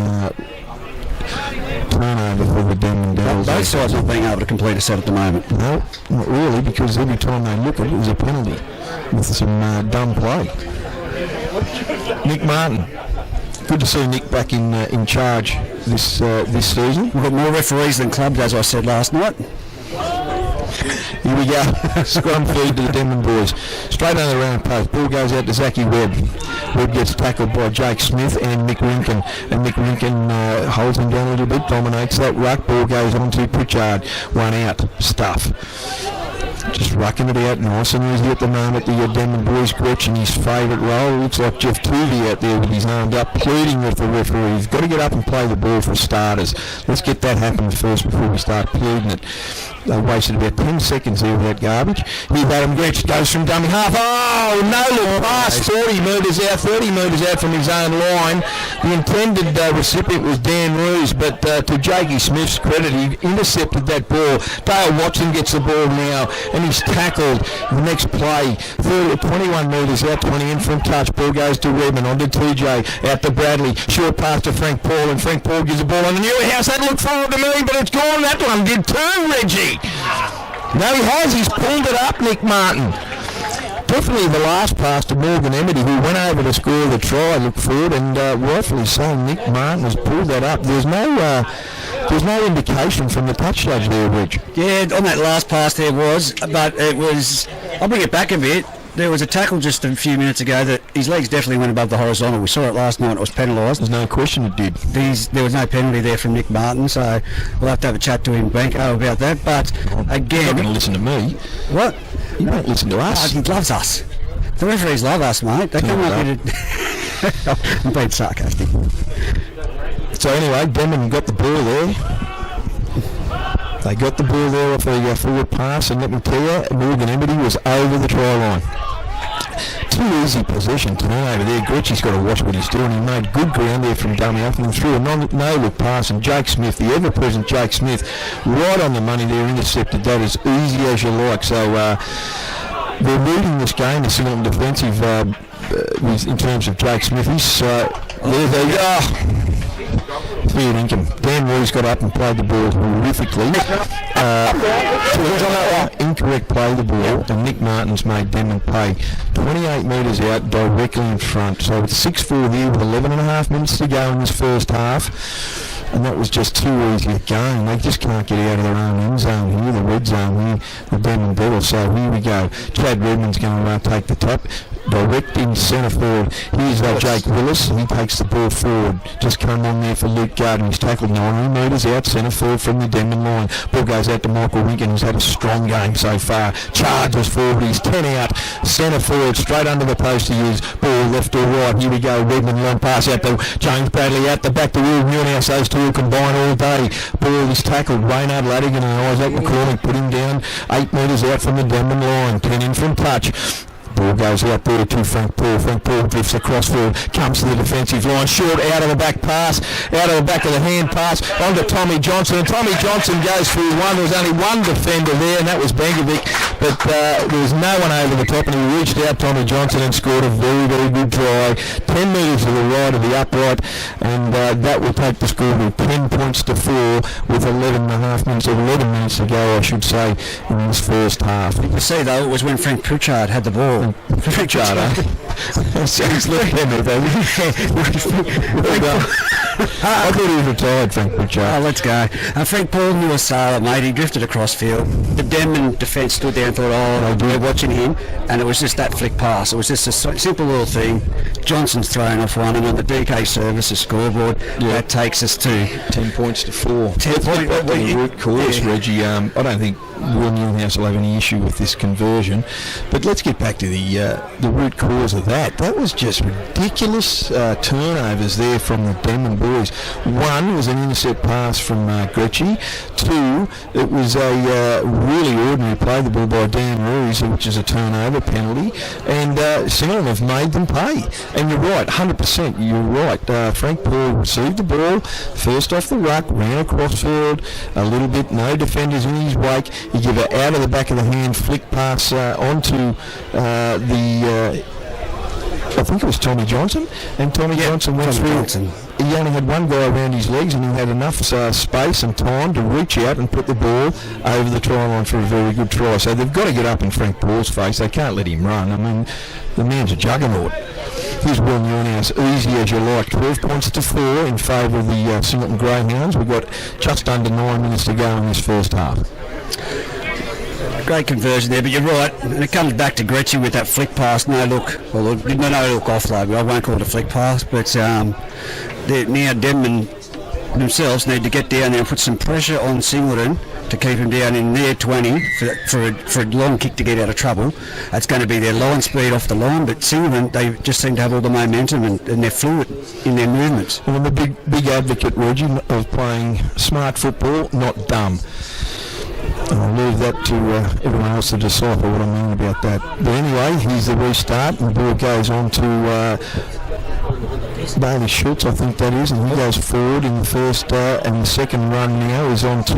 turnover for the Denman Devils. Both sides not being able to complete a set at the moment. No, not really, because every time they look at it, it was a penalty with some dumb play. Nick Martin. Good to see Nick back in charge this season. We've got more referees than clubs, as I said last night. Here we go. Scrum feed to the Denman boys. Straight under the round post. Ball goes out to Zachy Webb. Webb gets tackled by Jake Smith and Mick Rinkin. And Mick Rinkin holds him down a little bit, dominates that ruck. Ball goes on to Pritchard. 1 out. Stuff. Just rucking it out nice and easy at the moment. The Denman boys, Gretchen, his favourite role. Looks like Jeff Tuvey out there with his arm up, pleading with the referee. He's got to get up and play the ball for starters. Let's get that happen first before we start pleading it. They wasted about 10 seconds there with that garbage. Here Adam Gretch goes from dummy half. Oh, no look pass. 30 metres out from his own line. The intended recipient was Dan Ruiz, but to Jakey Smith's credit, he intercepted that ball. Dale Watson gets the ball now, and he's tackled. The next play, 21 metres out, 20 in from touch. Ball goes to Redmond, on to TJ, out to Bradley. Short pass to Frank Paul, and Frank Paul gives the ball on the Newhouse. That looked forward to me, but it's gone. That one did too, Reggie. No, he has. He's pulled it up, Nick Martin. Definitely the last pass to Morgan Emity, who went over to score the try, looked forward, and rightfully so, Nick Martin has pulled that up. There's no indication from the touch judge there, Reg. Yeah, on that last pass there was, but it was, I'll bring it back a bit. There was a tackle just a few minutes ago that his legs definitely went above the horizontal. We saw it last night. It was penalised. There's no question it did. There was no penalty there from Nick Martin, so we'll have to have a chat to him, Benko, about that. But again... You're not going to listen to me. What? You won't listen to us. He loves us. The referees love us, mate. They come up here to... I'm being sarcastic. So anyway, Denman got the ball there. They got the ball there off a forward pass, and let me tell you, Morgan Embody was over the try line. Too easy possession turnover there. Gretchy's got to watch what he's doing. He made good ground there from dummy up and then threw a no-look pass, and Jake Smith, the ever-present Jake Smith, right on the money there, intercepted that as easy as you like. So they're leading this game, the Singleton defensive, in terms of Jake Smith. He's there they go. Fair income. Dan Roy's got up and played the ball horrifically. Incorrect play the ball, and Nick Martin's made Denman pay 28 metres out directly in front. So it's 6-4 there with 11.5 minutes to go in this first half. And that was just too easy a game. They just can't get out of their own end zone here, the red zone here, the Denman Devils. So here we go. Chad Redmond's going to take the tap. Direct in centre forward. Here's Jake Willis. He takes the ball forward. Just come on there for Luke Gardner. He's tackled 90 metres out centre forward from the Denman line. Ball goes out to Michael Winkin, who's had a strong game so far. Charges forward. He's 10 out. Centre forward. Straight under the post he is. Ball left or right. Here we go. Redmond long pass out to James Bradley out the back to Will Newhouse. Those two will combine all day. Ball is tackled. Reynard Ladigan and Isaac McCormick put him down 8 metres out from the Denman line. 10 in from touch. Ball goes out there to Frank Paul. Frank Paul drifts across field, comes to the defensive line, short out of the back pass, out of the back of the hand pass, onto Tommy Johnson. And Tommy Johnson goes through one. There was only one defender there, and that was Bengovic, but there was no one over the top, and he reached out, Tommy Johnson, and scored a very, very good try. 10 metres to the right of the upright, and that will take the score to 10 points to 4 with 11 minutes to go, I should say, in this first half. You see, though, it was when Frank Pritchard had the ball. Pritchard, Sounds left-handed, though. I thought he was retired, Frank Pritchard. Oh, let's go. Frank Paul knew a sailor, mate. He drifted across field. The Denman defence stood there and thought, we're watching him. And it was just that flick pass. It was just a simple little thing. Johnson's thrown off one, and on the DK Services scoreboard, that takes us to 10 points to 4. 10 points. The root cause, Reggie. I don't think Will Newhouse will have any issue with this conversion, but let's get back to the root cause of that. That was just ridiculous turnovers there from the Denman boys. One was an intercept pass from Gretchy. Two, it was a really ordinary play the ball by Dan Ruiz, which is a turnover penalty, and Singleton have made them pay. And you're right, 100%, you're right. Frank Paul received the ball first off the ruck, ran across field a little bit, no defenders in his wake. He gave it out of the back of the hand, flick pass onto I think it was Tommy Johnson, and Tommy Johnson went through. He only had one guy around his legs, and he had enough space and time to reach out and put the ball over the try line for a very good try. So they've got to get up in Frank Paul's face. They can't let him run. I mean, the man's a juggernaut. Here's Will Newhouse, easy as you like. 12 points to 4 in favour of the Singleton Greyhounds. We've got just under 9 minutes to go in this first half. Great conversion there, but you're right. And it comes back to Gretchy with that flick pass, no look offload. I won't call it a flick pass, but now Denman themselves need to get down there and put some pressure on Singleton to keep him down in their 20 for a long kick to get out of trouble. That's going to be their line speed off the line, but Singleton, they just seem to have all the momentum and they're fluid in their movements. Well, I'm a big advocate, Reggie, of playing smart football, not dumb. And I'll leave that to everyone else to decipher what I mean about that. But anyway, here's the restart, and the ball goes on to Bailey Schultz, I think that is, and he goes forward in the first and the second run now is on to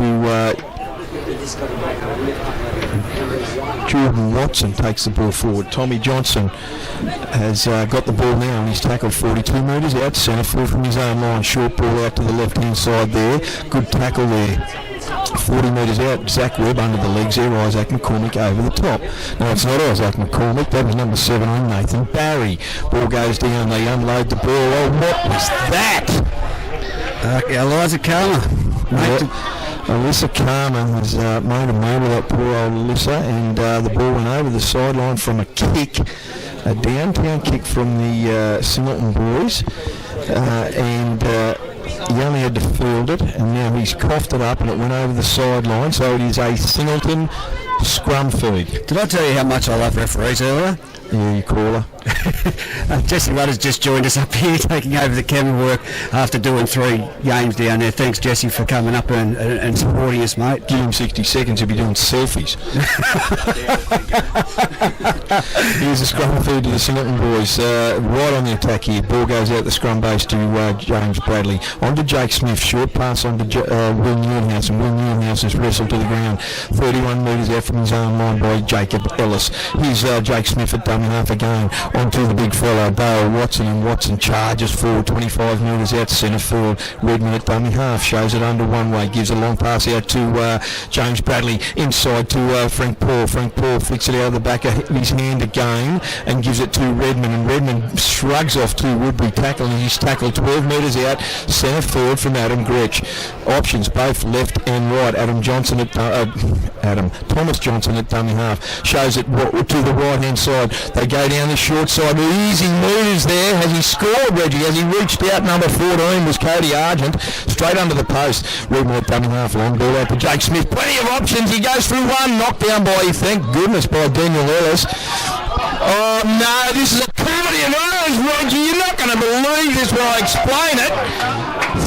Jordan Watson takes the ball forward. Tommy Johnson has got the ball now, and he's tackled 42 metres out centre forward from his own line. Short ball out to the left-hand side there. Good tackle there. 40 metres out, Zach Webb under the legs there, Isaac McCormick over the top. No, it's not Isaac McCormick, that was number 17, Nathan Barry. Ball goes down, they unload the ball. Oh, what was that? Eliza Karma. Alyssa Karma has made a move of that poor old Alyssa, and the ball went over the sideline from a kick, a downtown kick from the Singleton boys, and he only had to field it, and now he's coughed it up and it went over the sideline, so it is a Singleton scrum feed. Did I tell you how much I love referees earlier? Yeah, you caller. Jesse Rudder's just joined us up here, taking over the camera work after doing 3 games down there. Thanks, Jesse, for coming up and supporting us, mate. Give him 60 seconds, he'll be doing selfies. Here's a scrum feed to the Singleton boys. Right on the attack here. Ball goes out the scrum base to James Bradley. On to Jake Smith. Short pass on to Will Newhouse, and Will Newhouse is wrestled to the ground. 31 metres out from his own line by Jacob Ellis. Here's Jake Smith at dummy half again. On to the big fellow, Dale Watson, and Watson charges forward 25 metres out to centre field. Redmond at dummy half, shows it under one way, gives a long pass out to James Bradley, inside to Frank Paul. Frank Paul flicks it out of the back of his hand again and gives it to Redmond, and Redmond shrugs off to Woodbury tackle, and he's tackled 12 metres out, centre forward from Adam Gretsch. Options both left and right. Thomas Johnson at dummy half shows it to the right hand side. They go down the short side. Easy moves there. Has he scored, Reggie? Has he reached out? Number 14 was Cody Argent, straight under the post. Redmond at dummy half, long ball out to Jake Smith. Plenty of options. He goes through one, knocked down by, thank goodness, by Daniel Ellis. Oh no, this is a comedy of errors, Reggie. You're not going to believe this when I explain it.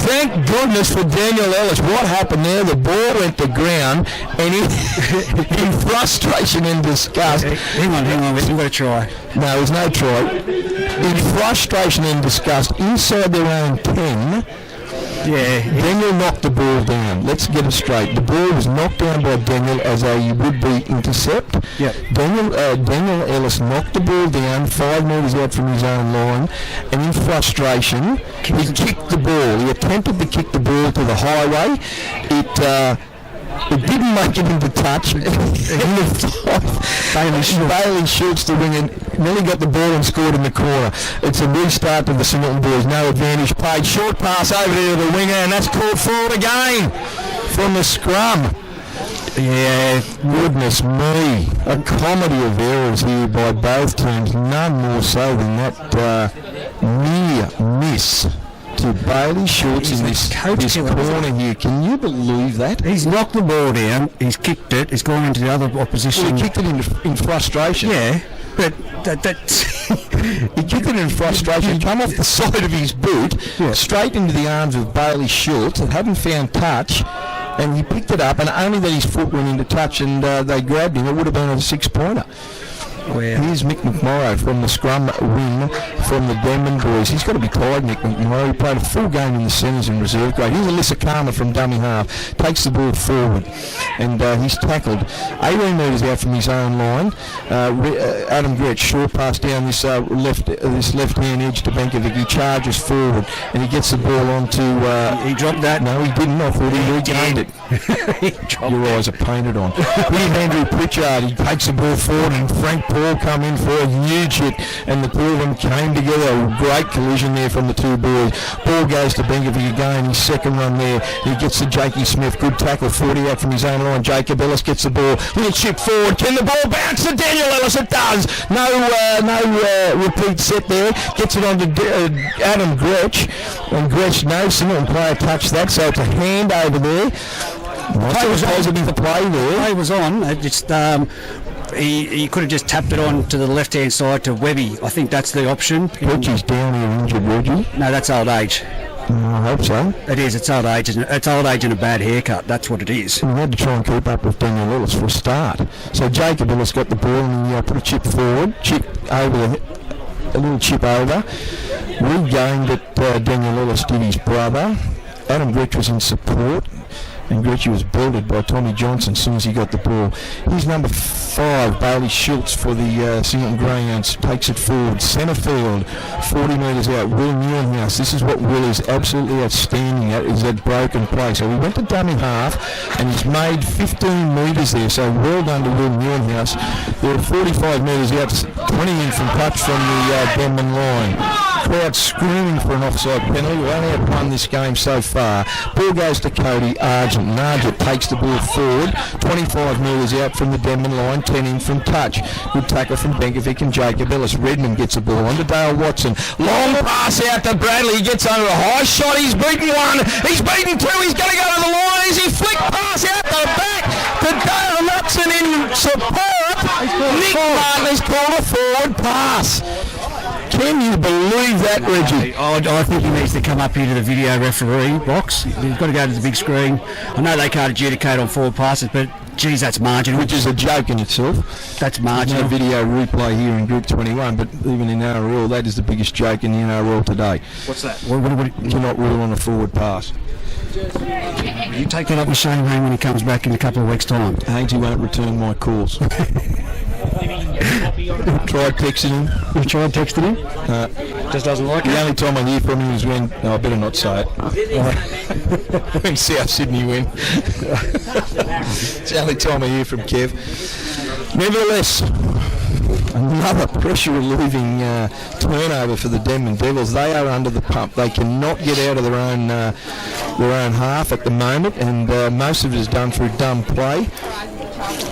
Thank goodness for Daniel Ellis. What happened there? The ball went to ground, and in frustration and disgust. Hang on, we've got a try. No, there's no try. In frustration and disgust, inside their own 10, Daniel knocked the ball down. Let's get it straight. The ball was knocked down by Daniel as a would-be intercept. Yep. Daniel Ellis knocked the ball down 5 metres out from his own line, and in frustration, he kicked the ball. He attempted to kick the ball to the highway. It didn't make it into touch. Bailey shoots the wing and nearly got the ball and scored in the corner. It's a restart to the Singleton boys. No advantage played. Short pass over there to the winger, and that's called forward again from the scrum. Yeah, goodness me. A comedy of errors here by both teams. None more so than that near miss to Bailey Schultz in this corner here. Can you believe that? He's knocked the ball down, he's kicked it, he's gone into the other opposition. Well, he kicked it in frustration. Yeah, but he kicked it in frustration. He came off the side of his boot, straight into the arms of Bailey Schultz that hadn't found touch, and he picked it up, and only that his foot went into touch, and they grabbed him. It would have been a 6-pointer. Wow. Here's Mick McMorrow from the scrum win from the Denman boys. He's got to be tired, Mick McMorrow. He played a full game in the centres in reserve grade. Here's Alyssa Karma from dummy half. Takes the ball forward, and he's tackled 18 metres out from his own line. Adam Gretsch, short pass down this left-hand edge to Benkovic. He charges forward, and he gets the ball onto... he dropped that? No, he didn't. I thought he regained it. Your eyes are painted on. Here's Andrew Pritchard. He takes the ball forward, and Frank Paul come in for a huge hit, and the two of them came together. A great collision there from the two boys. Ball goes to Benkovic again. His second run there. He gets to Jakey Smith. Good tackle, 40 out from his own line. Jacob Ellis gets the ball. Little chip forward. Can the ball bounce to Daniel Ellis? It does. No repeat set there. Gets it on to Adam Gretsch. And Gretsch, no Singleton player touched that, so it's a hand over there. Play was positive play there. Play was on. It just... He could have just tapped it on to the left-hand side to Webby. I think that's the option. Reggie's down here injured, Reggie. No, that's old age. I hope so. It is. It's old age. It's old age and a bad haircut. That's what it is. We had to try and keep up with Daniel Ellis for a start. So Jacob Ellis got the ball and he put a chip forward, a little chip over. Regained it. Daniel Ellis did his brother. Adam Gretsch was in support. And Gretsch was belted by Tommy Johnson as soon as he got the ball. Here's number 5, Bailey Schultz for the Singleton Greyhounds. Takes it forward, centre field, 40 metres out. Will Newhouse. This is what Will is absolutely outstanding at, is that broken play. So we went to dummy half, and he's made 15 metres there. So well done to Will Newhouse. There were 45 metres out, 20 in from touch from the Denman line. Crowd screaming for an offside penalty. We only have won this game so far. Ball goes to Cody Argent. Argent takes the ball forward, 25 metres out from the Denman line, 10 in from touch. Good tackle from Benkovic and Jacob Ellis. Redmond gets the ball on to Dale Watson. Long pass out to Bradley. He gets over a high shot. He's beaten one. He's beaten two. He's going to go to the line. As he flick pass out the back to Dale Watson in support. Nick Martin has called a forward pass. Can you believe that, Reggie? I think he needs to come up here to the video referee box. He's got to go to the big screen. I know they can't adjudicate on forward passes, but geez, that's marginal. Which is a joke in itself. That's marginal. No video replay here in Group 21, but even in NRL, that is the biggest joke in the NRL today. What's that? You cannot rule on a forward pass. You take that up with Shane Rain when he comes back in a couple of weeks' time. Hainsey won't return my calls. Tried texting him. You tried texting him? Just doesn't like it? The only time I hear from him is when... No, I better not say it. When South Sydney win. It's the only time I hear from Kev. Nevertheless, another pressure-relieving turnover for the Denman Devils. They are under the pump. They cannot get out of their own half at the moment, and most of it is done through dumb play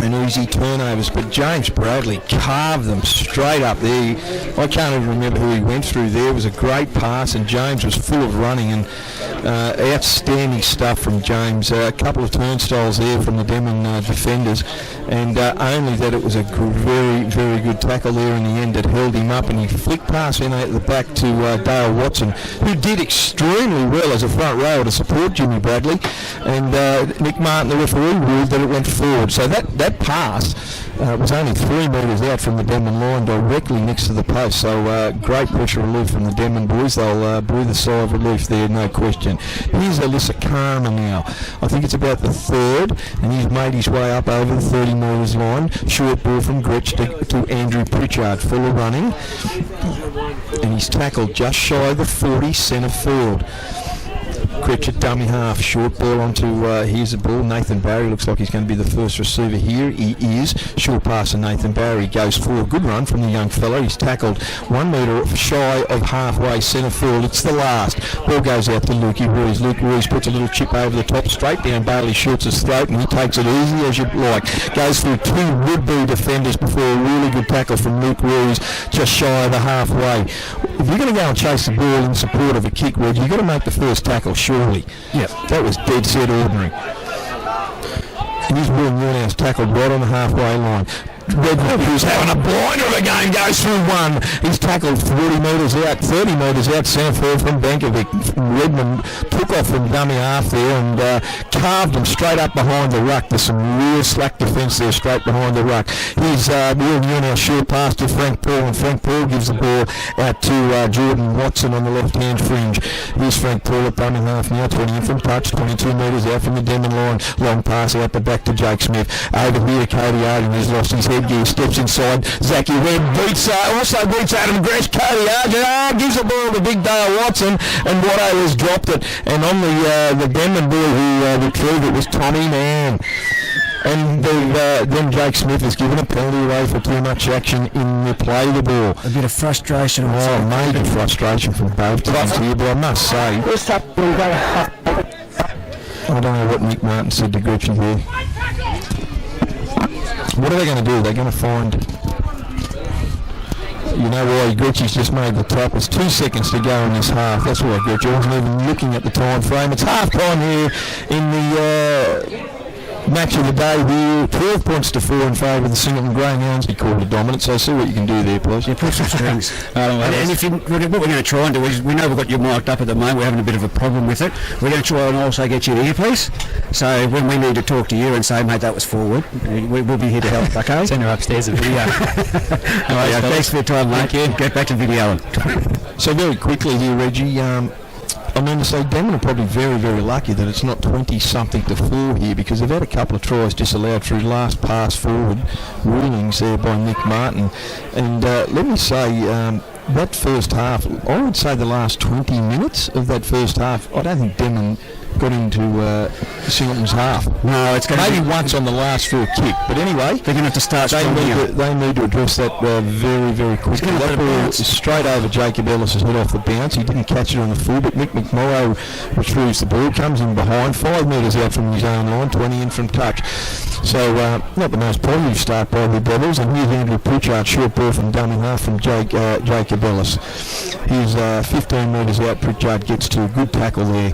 and easy turnovers. But James Bradley carved them straight up there. I can't even remember who he went through there. It was a great pass, and James was full of running, and outstanding stuff from James. A couple of turnstiles there from the Denman defenders, and only that it was a very, very good tackle there in the end that held him up, and he flicked past in at the back to Dale Watson, who did extremely well as a front rower to support Jimmy Bradley, and Nick Martin, the referee, ruled that it went forward. So that pass was only 3 metres out from the Denman line, directly next to the post. So great pressure relief from the Denman boys. They'll breathe a sigh of relief there, no question. Here's Alyssa Karma now. I think it's about the third, and he's made his way up over the 30 metres line. Short ball from Gretsch to Andrew Pritchard, full of running, and he's tackled just shy of the 40 centre forward. Gretsch at dummy half, short ball onto, here's the ball, Nathan Barry, looks like he's going to be the first receiver here, he is, short pass to Nathan Barry, goes forward, good run from the young fellow, he's tackled 1 metre shy of halfway centre forward, it's the last, ball goes out to Lukey Ruiz, Luke Ruiz puts a little chip over the top, straight down Bailey Schultz's throat, and he takes it easy as you like, goes through 2 would-be defenders before a really good tackle from Luke Ruiz, just shy of the halfway. If you're going to go and chase the ball in support of a kick, Reg, you've got to make the first tackle, surely. Yep. That was dead set ordinary. And he's Will Newhouse tackled right on the halfway line. Redmond, who's having a blinder of a game, goes through 1. He's tackled 30 metres out, centre forward from Benkovic. Redmond took off from dummy half there and carved him straight up behind the ruck. There's some real slack defence there straight behind the ruck. He's Will Newhouse short pass to Frank Paul, and Frank Paul gives the ball out to Jordan Watson on the left-hand fringe. Here's Frank Paul at dummy half now, 20 in from touch, 22 metres out from the Denman line. Long pass out the back to Jake Smith. Over here to Cody Arden, who's lost his headgear, steps inside. Zachy Webb beats Adam Gretsch. Cody Arden gives the ball to big Dale Watson, and Watto has dropped it. And on the Denman boy who retrieved it was Tommy Mann. And then Jake Smith has given a penalty away for too much action in the play of the ball. A bit of frustration. Major frustration from both teams here, but I must say, I don't know what Nick Martin said to Gretchen here. What are they going to do? They're going to find... You know why Gretchy's just made the tap. It's 2 seconds to go in this half. That's why Gretchy wasn't even looking at the time frame. It's half time here in the match of the day here. 12 points to 4 in favour of the Singleton Greyhounds. He called it dominant, so see what you can do there, please. Yeah, put some strings. And if what we're going to try and do is, we know we've got you mic'd up at the moment, we're having a bit of a problem with it. We're going to try and also get you an earpiece. So when we need to talk to you and say, mate, that was forward, we'll be here to help, okay? Send her upstairs at video. Thanks for your time, mate. Get back to video. So very quickly here, Reggie, I mean to say Denman are probably very, very lucky that it's not 20-something to 4 here, because they've had a couple of tries disallowed through last pass forward rulings there by Nick Martin. And let me say, that first half, I would say the last 20 minutes of that first half, I don't think Denman got into Singleton's half. No, it's going to maybe once on the last for a kick, but anyway, they're going to have to start. They need to address that very, very quickly. That ball is straight over Jacob Ellis's head off the bounce. He didn't catch it on the full, but Mick McMorrow retrieves the ball, comes in behind, 5 metres out from his own line, 20 in from touch. So not the most positive start by the Devils, and here's Andrew Pritchard, short ball from dummy half from Jacob Ellis. He's 15 metres out. Pritchard gets to a good tackle there.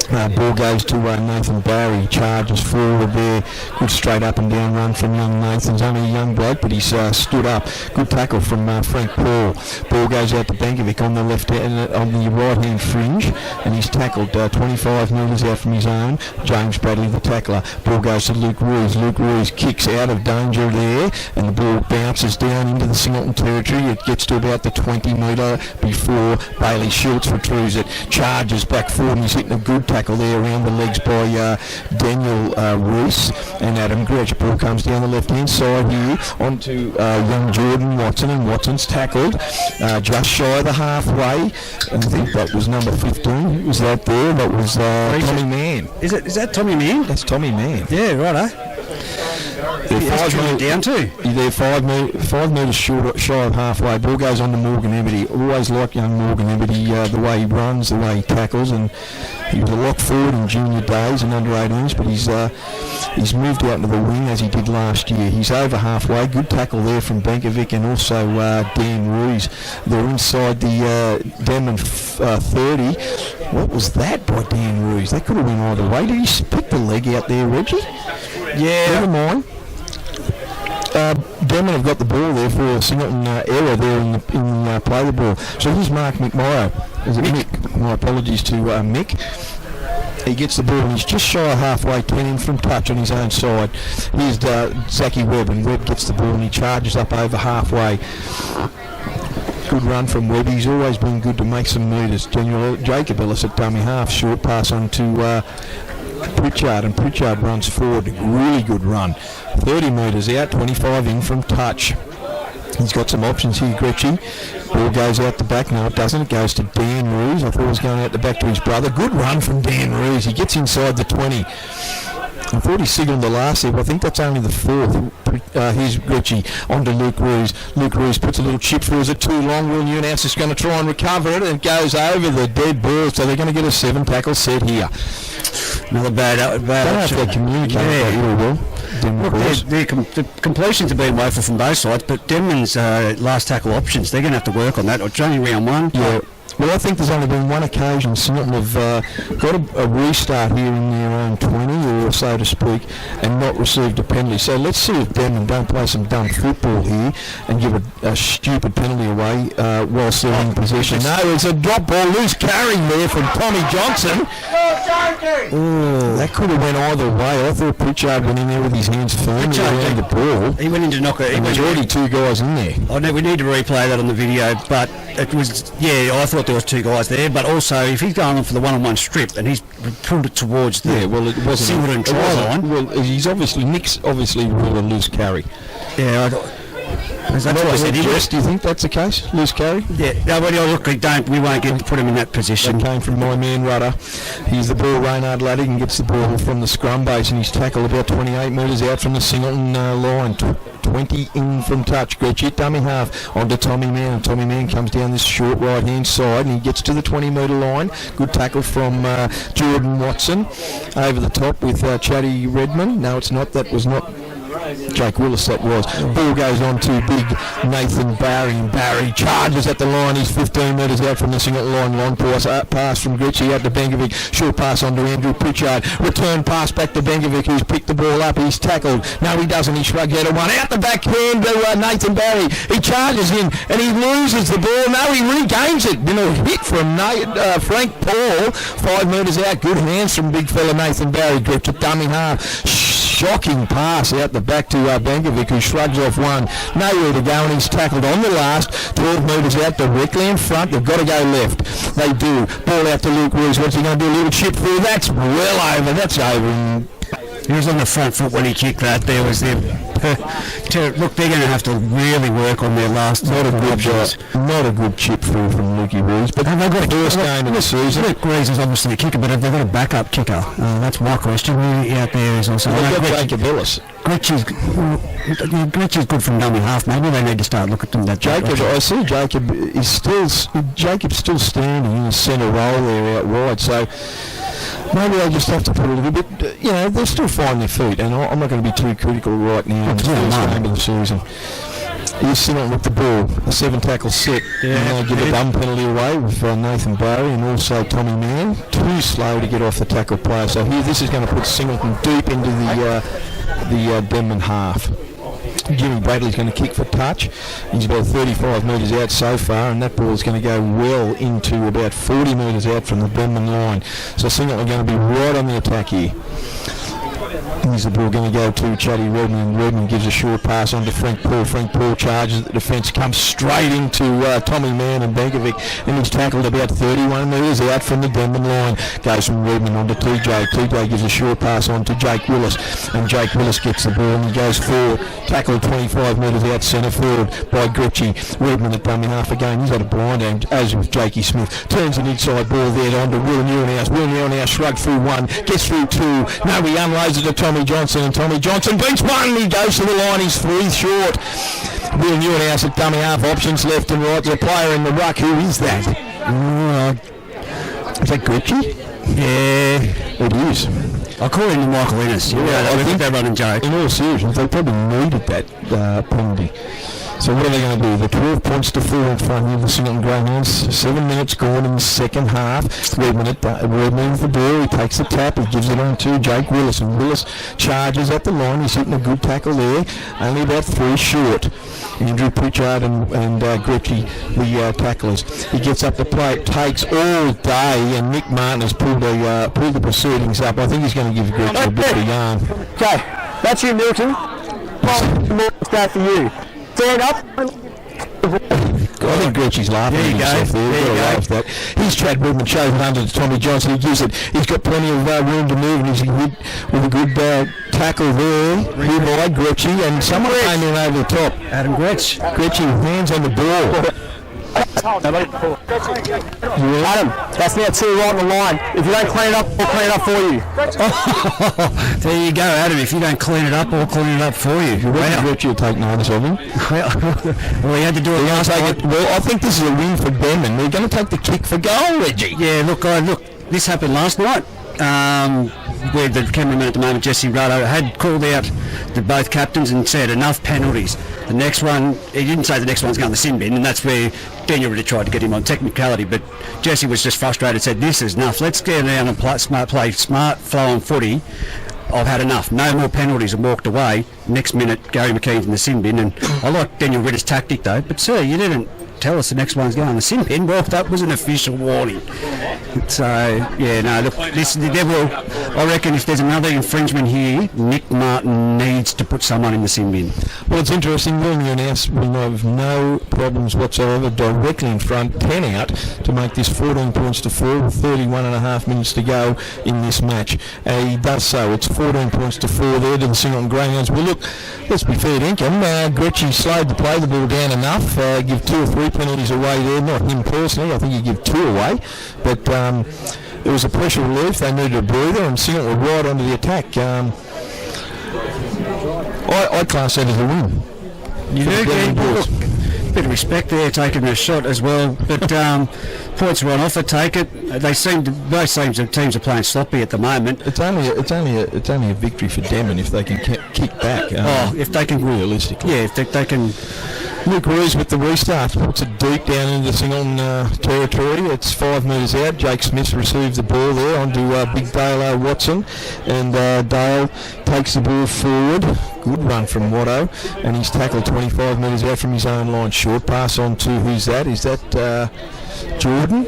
Ball goes to Nathan Barry, charges forward there. Good straight up and down run from young Nathan's only a young bloke, but he's stood up. Good tackle from Frank Paul. Ball goes out to Benkovic on the left hand, on the right hand fringe, and he's tackled 25 metres out from his own. James Bradley, the tackler. Ball goes to Luke Ruiz. Luke Ruiz kicks out of danger there, and the ball bounces down into the Singleton territory. It gets to about the 20 metre before Bailey Schultz retrieves it. Charges back forward, and he's hitting a good tackle there around the legs by Daniel Reese and Adam Gretsch. Ball comes down the left-hand side here onto young Jordan Watson, and Watson's tackled just shy of the halfway. I think that was number 15. Who was that there? That was Tommy Mann. Is that Tommy Mann? That's Tommy Mann. Yeah, righto. They're 5 metres down too. They're 5 metres shy of halfway. Ball goes on to Morgan Ebity. Always like young Morgan Ebity, the way he runs, the way he tackles, and he was a lock forward in junior days and under 18s, but he's moved out into the wing as he did last year. He's over halfway. Good tackle there from Benkovic and also Dan Ruiz. They're inside the Denman 30. What was that by Dan Ruiz? That could have went either way. Did he pick the leg out there, Reggie? Yeah. Never mind. Denman have got the ball there for a Singleton error there in the play the ball. So here's Mark McMorrow. Is it Mick? My apologies to Mick. He gets the ball and he's just shy of halfway, 10 in from touch on his own side. Here's Zachy Webb, and Webb gets the ball and he charges up over halfway. Good run from Webb. He's always been good to make some metres. General Jacob Ellis at dummy half. Short pass on to Pritchard, and Pritchard runs forward. Really good run. 30 metres out, 25 in from touch. He's got some options here, Gretchy. Ball goes out the back. No, it doesn't. It goes to Dan Ruiz. I thought it was going out the back to his brother. Good run from Dan Ruiz. He gets inside the 20. I thought he signalled the last there, but I think that's only the fourth. Here's Gretchy onto Luke Ruiz. Luke Ruiz puts a little chip through. Is it too long? Will Newhouse is going to try and recover it, and it goes over the dead ball, so they're going to get a 7-tackle set here. Another bad Don't know if they communicate that really well. Look, the completions have been woeful from both sides, but Denman's last tackle options, they're going to have to work on that. It's only round one. Yeah. Well, I think there's only been one occasion Singleton have got a restart here in their own 20, or so to speak, and not received a penalty. So let's see if Denman don't play some dumb football here and give a stupid penalty away whilst they're in possession. No, it's a drop ball, loose carry there from Tommy Johnson. Oh, that could have went either way. I thought Pritchard went in there with his hands firmly around the ball. He went in to knock it. There's already 2 guys in there. I know we need to replay that on the video, but it was, I thought there was 2 guys there, but also if he's going for the one-on-one strip and he's pulled it towards the it wasn't Singleton try line. Well, Nick's obviously ruled a loose carry. Yeah, that's what I said. Do you think that's the case? Loose carry? Yeah. No, but look, we won't get to put him in that position. That came from my man Rudder. He's the ball. Reynard Laddigan gets the ball from the scrum base, and he's tackled about 28 metres out from the Singleton line. 20 in from touch. Gretchy dummy half onto Tommy Mann, and Tommy Mann comes down this short right hand side and he gets to the 20 metre line. Good tackle from Jordan Watson over the top with Chatty Redmond. No, it's not. That was not Jake Willis, that was. Ball goes on to big Nathan Barry, and Barry charges at the line. He's 15 metres out from the Singleton line. Long pass from Gretchy out to Benkovic. Short pass on to Andrew Pritchard. Return pass back to Benkovic, who's picked the ball up. He's tackled. No, he doesn't. He shrugs out at one. Out the backhand to Nathan Barry. He charges in and he loses the ball. No, he regains it. Been a hit from Frank Paul. 5 metres out. Good hands from big fella Nathan Barry. Gretchy dummy half. Shocking pass out the back to Benkovic, who shrugs off one. Nowhere to go, and he's tackled on the last. 12 metres out directly in front. They've got to go left. They do. Ball out to Luke Ruiz. What's he going to do? A little chip through. That's well over. That's over. He was on the front foot when he kicked that. There was them. Look, they're going to have to really work on their last. Not a good chip through from Lukey Ruiz, but they've got a first game of the season. Luke Ruiz is obviously a kicker, but have they got a backup kicker? That's my question. Who out there is also. They've got Jacob Ellis. Gretchy's good from dummy half. Maybe they need to start looking at them. I see Jacob's still standing in the centre role there out wide, so maybe they just have to put a little bit, they'll still find their feet, and I'm not going to be too critical right now in the first game of the season. He's Singleton with the ball. A 7-tackle set. And give a dumb penalty away with Nathan Barry and also Tommy Mann. Too slow to get off the tackle player. So here, this is going to put Singleton deep into the Denman half. Jimmy Bradley's going to kick for touch. He's about 35 metres out so far, and that ball is going to go well into about 40 metres out from the Denman line. So Singleton going to be right on the attack here. Here's the ball going to go to Chaddy Redman, and Redman gives a short pass on to Frank Paul. Frank Paul charges the defence, comes straight into Tommy Mann and Benkovic, and he's tackled about 31 metres out from the Denman line. Goes from Redman on to TJ. TJ gives a short pass on to Jake Willis, and Jake Willis gets the ball and he goes forward. Tackled 25 metres out centre forward by Gritchy. Redman at dummy half again. He's had a blind aim, as with Jakey Smith. Turns an inside ball there on to Will Neuenhuis. Will Neuenhuis shrugged through one, gets through two. No, he unloads it to Tommy Johnson, and Tommy Johnson beats one. He goes to the line. He's 3 short. Will Neuenhuis at dummy half, options left and right. There's a player in the ruck. Who is that? Is that Gritchy? Yeah, it is. I'll call him Michael Ennis. I think they're running joke. In all seriousness, they probably needed that penalty. So what are they going to do? The 12 points to 4 in front of the Singleton Greyhounds. 7 minutes gone in the second half. Redman with the ball. He takes the tap. He gives it on to Jake Willis. And Willis charges at the line. He's hitting a good tackle there. Only about 3 short. Andrew Pritchard and Gretchy, the tacklers. He gets up the plate. Takes all day. And Nick Martin has pulled the proceedings up. I think he's going to give Gretchy a bit of a yarn. Okay, that's you, Milton. Let's go for you. Stand up. I think Gretchy's laughing at himself there. There you go. Here's Chad Redman, shows it under to Tommy Johnson. He gives it. He's got plenty of room to move, and he's hit with a good tackle there. Here by Gretchy, and someone came in over the top. Adam Gretch. Gretchy with hands on the ball. Adam, that's now 2 right on the line. If you don't clean it up, we'll clean it up for you. There you go, Adam. If you don't clean it up, we'll clean it up for you. Gretchy will take notice of him. Well, he had to do it last night. Well, I think this is a win for them, and they're going to take the kick for goal, Reggie. Yeah, look, this happened last night. Where the cameraman at the moment, Jesse Rado, had called out to both captains and said enough penalties. The next one, he didn't say the next one's going to the sin bin, and that's where Daniel really tried to get him on technicality, but Jesse was just frustrated, said this is enough, let's get down and play smart flowing footy. I've had enough, no more penalties, and walked away. Next minute, Gary McKean's in the sin bin, and I like Daniel Ritter's tactic though, but sir, you didn't tell us the next one's going in the sin bin. Well, that was an official warning. So, yeah, no, look, I reckon if there's another infringement here, Nick Martin needs to put someone in the sin bin. Well, it's interesting. Will Neuenhuis will have no problems whatsoever directly in front, 10 out, to make this 14 points to 4 with 31.5 minutes to go in this match. He does so. It's 14 points to 4 there to the Singleton Greyhounds. Well, look, let's be fair to Ingham. Gretchy slowed to play the ball down enough, give 2 or 3 penalties away there. Not him personally. I think he give 2 away. But it was a pressure relief. They needed a breather, and Singleton were right onto the attack. I class that as a win. You do, look, bit of respect there, taking a shot as well. But points run off, take it. Both teams are playing sloppy at the moment. It's only a victory for Denman if they can kick back. If they can, realistically. Yeah, if they can. Luke Rees with the restart puts it deep down into the Singleton territory. It's 5 metres out. Jake Smith receives the ball there onto Big Dale Watson, and Dale takes the ball forward. Good run from Watto, and he's tackled 25 metres out from his own line. Short pass on to who's that? Is that Jordan?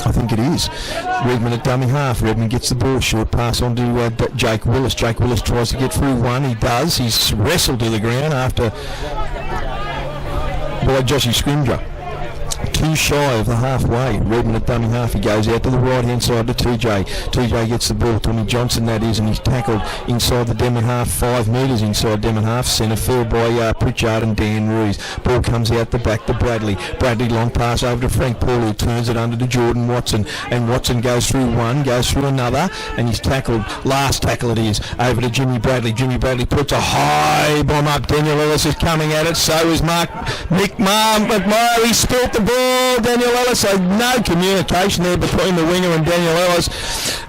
I think it is. Redman at dummy half. Redman gets the ball. Short pass on to Jake Willis. Jake Willis tries to get through one. He does. He's wrestled to the ground after by Joshy Scrimger. Too shy of the halfway. Redman at dummy half. He goes out to the right hand side to TJ. TJ gets the ball. Tommy Johnson that is, and he's tackled inside the Denman half, 5 metres inside Denman half. Centre field by Pritchard and Dan Ruiz. Ball comes out the back to Bradley. Bradley long pass over to Frank Paul, who turns it under to Jordan Watson, and Watson goes through one, goes through another, and he's tackled. Last tackle it is over to Jimmy Bradley. Jimmy Bradley puts a high bomb up. Daniel Ellis is coming at it. So is Nick McMurray. He spilt the ball. Daniel Ellis, so no communication there between the winger and Daniel Ellis.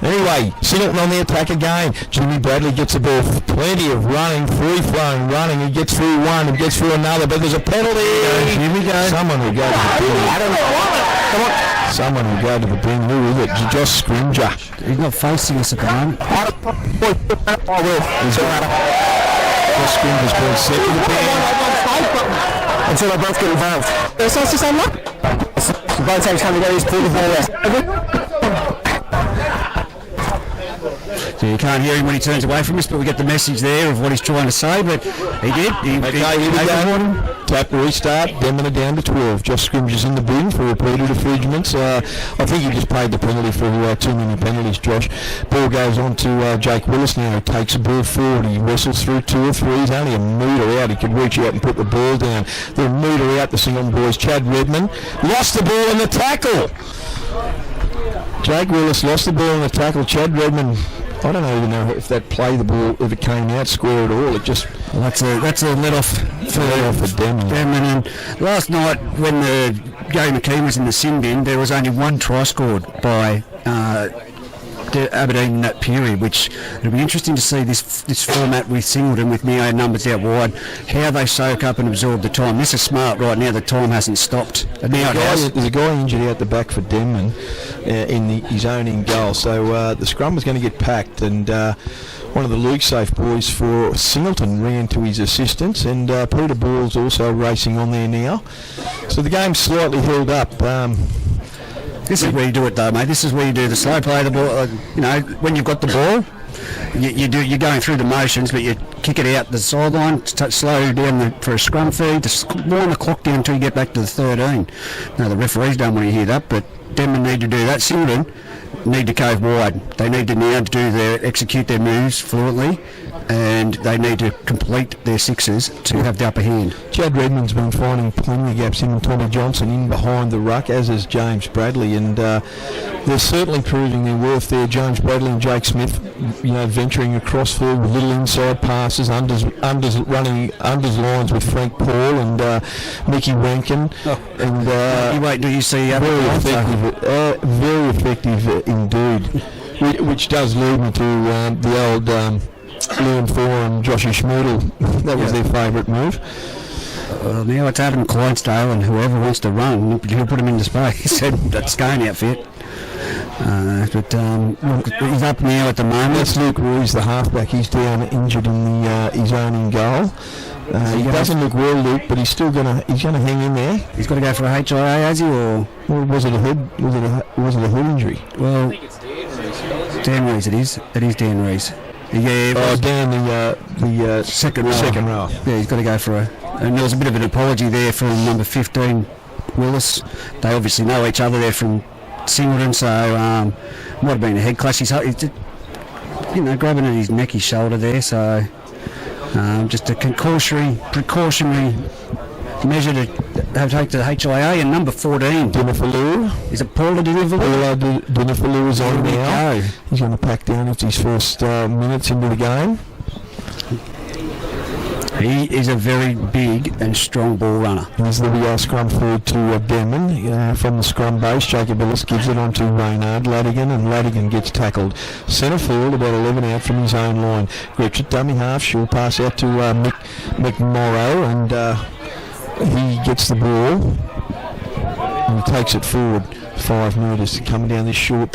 Anyway, Singleton on the attack again. Jimmy Bradley gets the ball. Plenty of running, free-flowing running. He gets through one and gets through another, but there's a penalty. Here we go. Someone will go to the bin. Come on. Someone will go to the bin. Who is it? Josh Scrimger. He's not facing us at the moment. Oh, well. Josh Scrimger's been set to the bin. Until they both get involved. So it's the same luck. Both teams come together, he's pulled the ball out. So you can't hear him when he turns away from us, but we get the message there of what he's trying to say, but he did. Here we go. Tap restart. Denman are down to 12. Josh Scrimger's in the bin for repeated infringements. I think he just paid the penalty for too many penalties, Josh. Ball goes on to Jake Willis now, who takes the ball forward. He wrestles through 2 or 3. He's only a metre out. He could reach out and put the ball down. They're a metre out, the Singleton boys. Chad Redmond lost the ball in the tackle. Jake Willis lost the ball in the tackle. Chad Redmond, I don't even know if that play the ball, if it came out square at all. It just... Well, that's a let-off for Denman. And last night, when the Gary McKean was in the sin bin, there was only one try scored by Aberdeen in that period, which it'll be interesting to see this format with Singleton, with Neo numbers out wide, how they soak up and absorb the time. This is smart right now. The time hasn't stopped. There's a guy injured out the back for Denman in his own in goal, so the scrum was going to get packed, and one of the Luke Safe boys for Singleton ran to his assistance, and Peter Ball's also racing on there now. So the game's slightly held up. This is where you do it though, mate. This is where you do the slow play. The ball, when you've got the ball, you're going through the motions, but you kick it out the sideline, slow down for a scrum feed, to wind the clock down until you get back to the 13. Now the referees don't want to hear that, but Denman need to do that. Singleton need to cove wide. They need to now execute their moves fluently, and they need to complete their sixes to have the upper hand. Chad Redmond's been finding plenty of gaps in Tommy Johnson in behind the ruck, as is James Bradley, and they're certainly proving their worth there. James Bradley and Jake Smith, venturing across field with little inside passes, running lines with Frank Paul and Mickey Rankin. And wait till you see very effective indeed, which does lead me to the old Liam Thor and Joshy Schmoodle. That was their favourite move. Well, now it's Adam Clydesdale, and whoever wants to run, he'll put him into space. That's going outfit. But he's up now at the moment. That's Luke Ruiz, the halfback. He's down injured in his own in goal. He doesn't look well, Luke, but he's still gonna hang in there. He's got to go for a HIA, has he, or was it a head? Was it a head injury? Well, Dan Rees, it is. It is Dan Rees. Yeah. Down the second row. Second row. Yeah, he's got to go for a. And there was a bit of an apology there from number 15, Willis. They obviously know each other there from Singleton, so might have been a head clash. He's grabbing at his neck, his shoulder there. So just a precautionary measure to take to the HIA. And number 14, Dinafalou. Is it Paula Dinafalou? Paula Dinafalou is on now. He's going to pack down. It's his first minutes into the game. He is a very big and strong ball runner. Here's the scrum forward to Denman. From the scrum base, Jacob Ellis gives it on to Reynard Ladigan, and Ladigan gets tackled. Centre field, about 11 out from his own line. Grips it dummy half, she'll pass out to McMorrow, and he gets the ball and he takes it forward 5 metres, coming down this short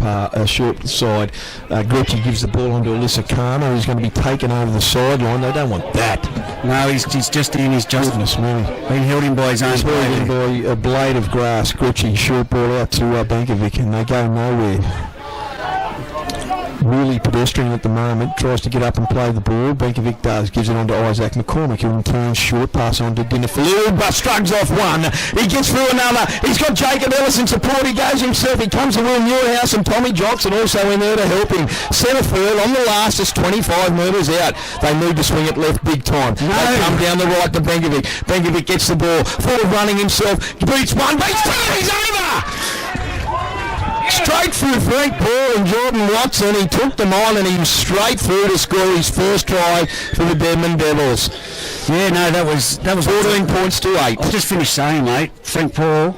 side. Gretchen gives the ball on to Alyssa Karma, who's going to be taken over the sideline. They don't want that. No, he's just in his justice. Been held in by his own blade. Held in by a blade of grass. Gretchen, short ball out to Benkovic, and they go nowhere. Really pedestrian at the moment, tries to get up and play the ball. Benkovic does, gives it on to Isaac McCormick, who in turn short pass on to Dinafalou, but struggles off one. He gets through another. He's got Jacob Ellis in support. He goes himself. He comes to Will Newhouse and Tommy Johnson also in there to help him. Centre field on the last is 25 metres out. They need to swing it left big time. No. They come down the right to Benkovic. Benkovic gets the ball, forward running himself, beats one, beats two, he's over! Straight through Frank Paul and Jordan Watson. He took them on and he was straight through to score his first try for the Denman Devils. Yeah, no, that was 14 points to 8. I just finished saying, mate, Paula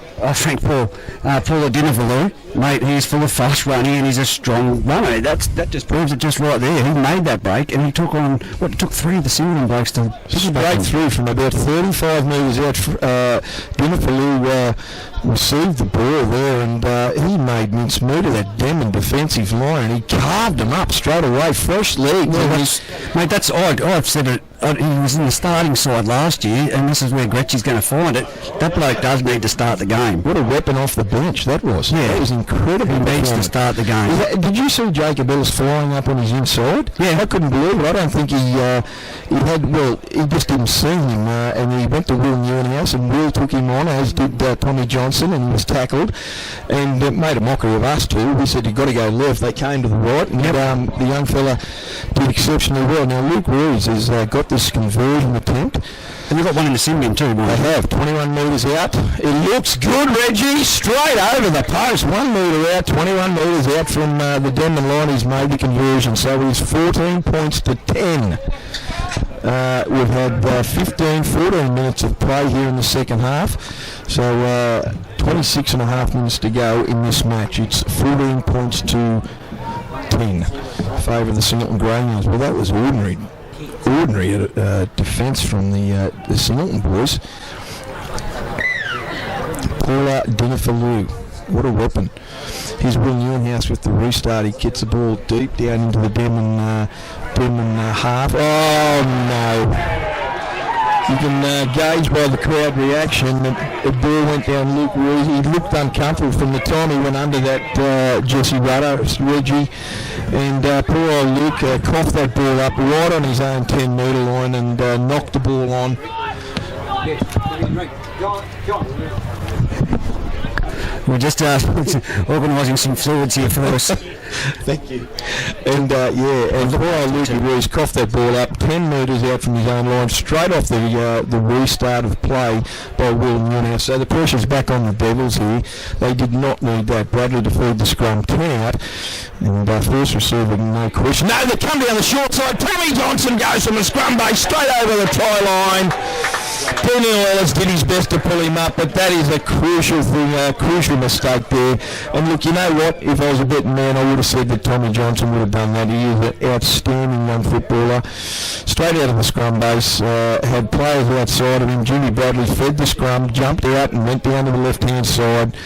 Dinafalou Mate, he's full of fast running and he's a strong runner. That just proves it just right there. He made that break and he took on, it took 3 of the Singleton blokes to... This is a breakthrough from about 35 metres out. Dinafalou received the ball there and he made mincemeat of that Denman defensive line and he carved him up straight away, fresh legs. Mate, that's odd. I've said it. He was in the starting side last year, and this is where Gretchy's going to find it. That bloke does need to start the game. What a weapon off the bench that was. Yeah, that was incredible. He needs to start the game. Did you see Jacob Ellis flying up on his inside? Yeah, I couldn't believe it. I don't think he had. Well, he just didn't see him, and he went to Will Newhouse, and Will took him on, as did Tommy Johnson, and he was tackled, and made a mockery of us too. We said you've got to go left. They came to the right, and the young fella did exceptionally well. Now Luke Ruiz has got this conversion attempt. And you've got one in the Symbian too, mate. They have, 21 metres out. It looks good, Reggie. Straight over the post. 1 metre out, 21 metres out from the Denman line. He's made the conversion. So he's 14 points to 10. We've had 14 minutes of play here in the second half. So 26 and a half minutes to go in this match. It's 14 points to 10. Favour of the Singleton Greyhounds. Well, that was ordinary defence from the Singleton boys. Paula Dinafalou, what a weapon. Here's Will Newhouse with the restart. He gets the ball deep down into the Denman half. Oh no. You can gauge by the crowd reaction that the ball went down Luke Ruiz. He looked uncomfortable from the time he went under that Jesse Rudder, Reggie. And poor old Luke coughed that ball up right on his own 10-metre line and knocked the ball on. We're just organising some fluids here for us. Thank you. And and poor old Luke Ruiz coughed that ball up 10 metres out from his own line, straight off the restart of play by Will Newhouse. So the pressure's back on the Devils here. They did not need that. Bradley to feed the scrum 10 out. And first receiver, no question. No, they come down the short side. Tommy Johnson goes from the scrum base straight over the try line. Daniel Ellis did his best to pull him up, but that is a crucial thing, a crucial mistake there. And look, you know what? If I was a betting man, I would have said that Tommy Johnson would have done that. He is an outstanding young footballer. Straight out of the scrum base, had players outside of him. Jimmy Bradley fed the scrum, jumped out and went down to the left-hand side.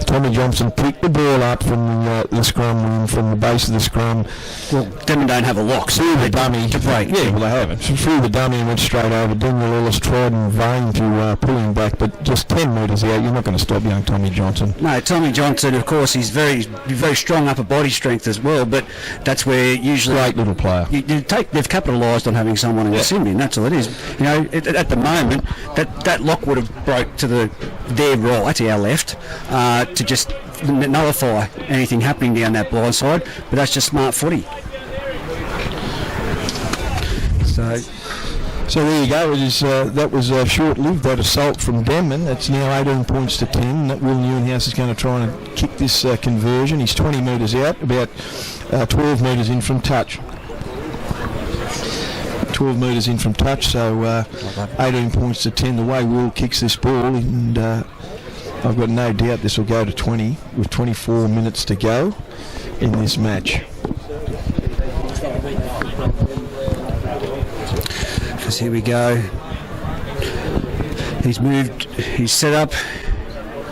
Tommy Johnson picked the ball up from the scrum room, from the base of the scrum. Well, Denman don't have a lock, so through the dummy to break. Yeah, well they haven't. Through the dummy and went straight over. Daniel Ellis tried in vain to pull him back, but just 10 metres out, you're not going to stop young Tommy Johnson. No, Tommy Johnson, of course, he's very strong upper body strength as well, but that's where usually... Great little player. They've capitalised on having someone in the Symbian, that's all it is. You know, at the moment, that lock would have broke to their right, our left, to just nullify anything happening down that blind side, but that's just smart footy. So there you go. That was short-lived, that assault from Denman. That's now 18 points to 10. That Will Newhouse is going to try and kick this conversion. He's 20 metres out, about 12 metres in from touch. 12 metres in from touch, so 18 points to 10. The way Will kicks this ball, and I've got no doubt this will go to 20 with 24 minutes to go in this match. Because here we go. He's moved, he's set up,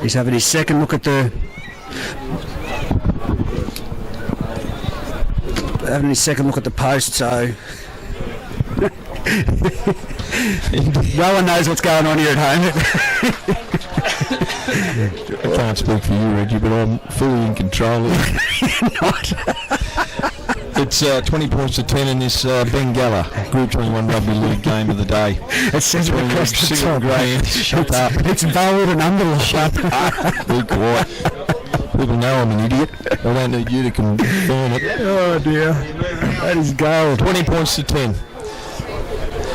he's having his second look at the... post, so... No one knows what's going on here at home. I can't speak for you, Reggie, but I'm fully in control of it. It's 20 points to 10 in this Bengalla Group 21 Rugby League game of the day. It says it across the top. Shut up. It's bold and underlined. Shut up. Be quiet. People know I'm an idiot. I don't need you to confirm it. Oh dear. That is gold. 20 points to 10.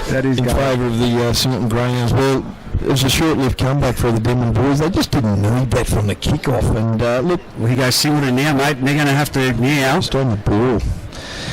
That is in favour of the Singleton Greyhounds. Well, it was a short-lived comeback for the Denman boys. They just didn't need that from the kick-off. And look, well, he goes Singleton now, mate. And they're going to have to now. Just on the ball.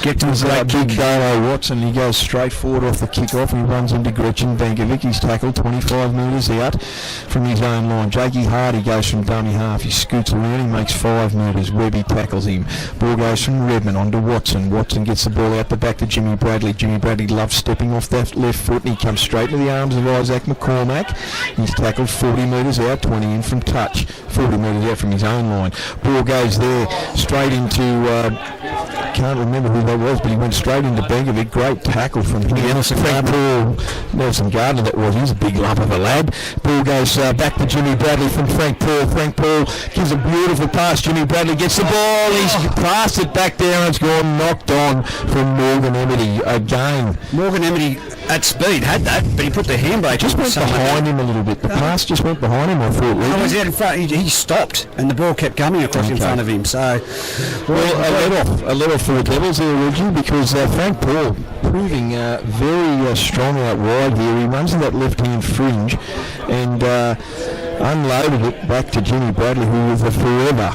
get to his Bengalla Watson. He goes straight forward off the kick-off and he runs into Gretchen Bankovic. He's tackled 25 metres out from his own line. Jakey Hardy goes from dummy half. He scoots around. He makes 5 metres. Webby tackles him. Ball goes from Redmond onto Watson. Watson gets the ball out the back to Jimmy Bradley. Jimmy Bradley loves stepping off that left foot and he comes straight to the arms of Isaac McCormack. He's tackled 40 metres out, 20 in from touch. 40 metres out from his own line. Ball goes there straight into... can't remember who that was, but he went straight into Bankovic. Great tackle from him. Frank Paul, Nelson Gardner that was. He's a big lump of a lad. Ball goes back to Jimmy Bradley from Frank Paul. Frank Paul gives a beautiful pass. Jimmy Bradley gets the ball. He's passed it back there and it's gone knocked on from Morgan Emity again. Morgan Emity at speed had that, but he put the handbrake. Just went behind him a little bit. The pass just went behind him, I thought. I was out in front. He stopped and the ball kept coming across in front of him. So, a let off for the Devils there, Reggie, because Frank Paul proving very strong out wide here. He runs to that left-hand fringe and unloaded it back to Jimmy Bradley, who is a forever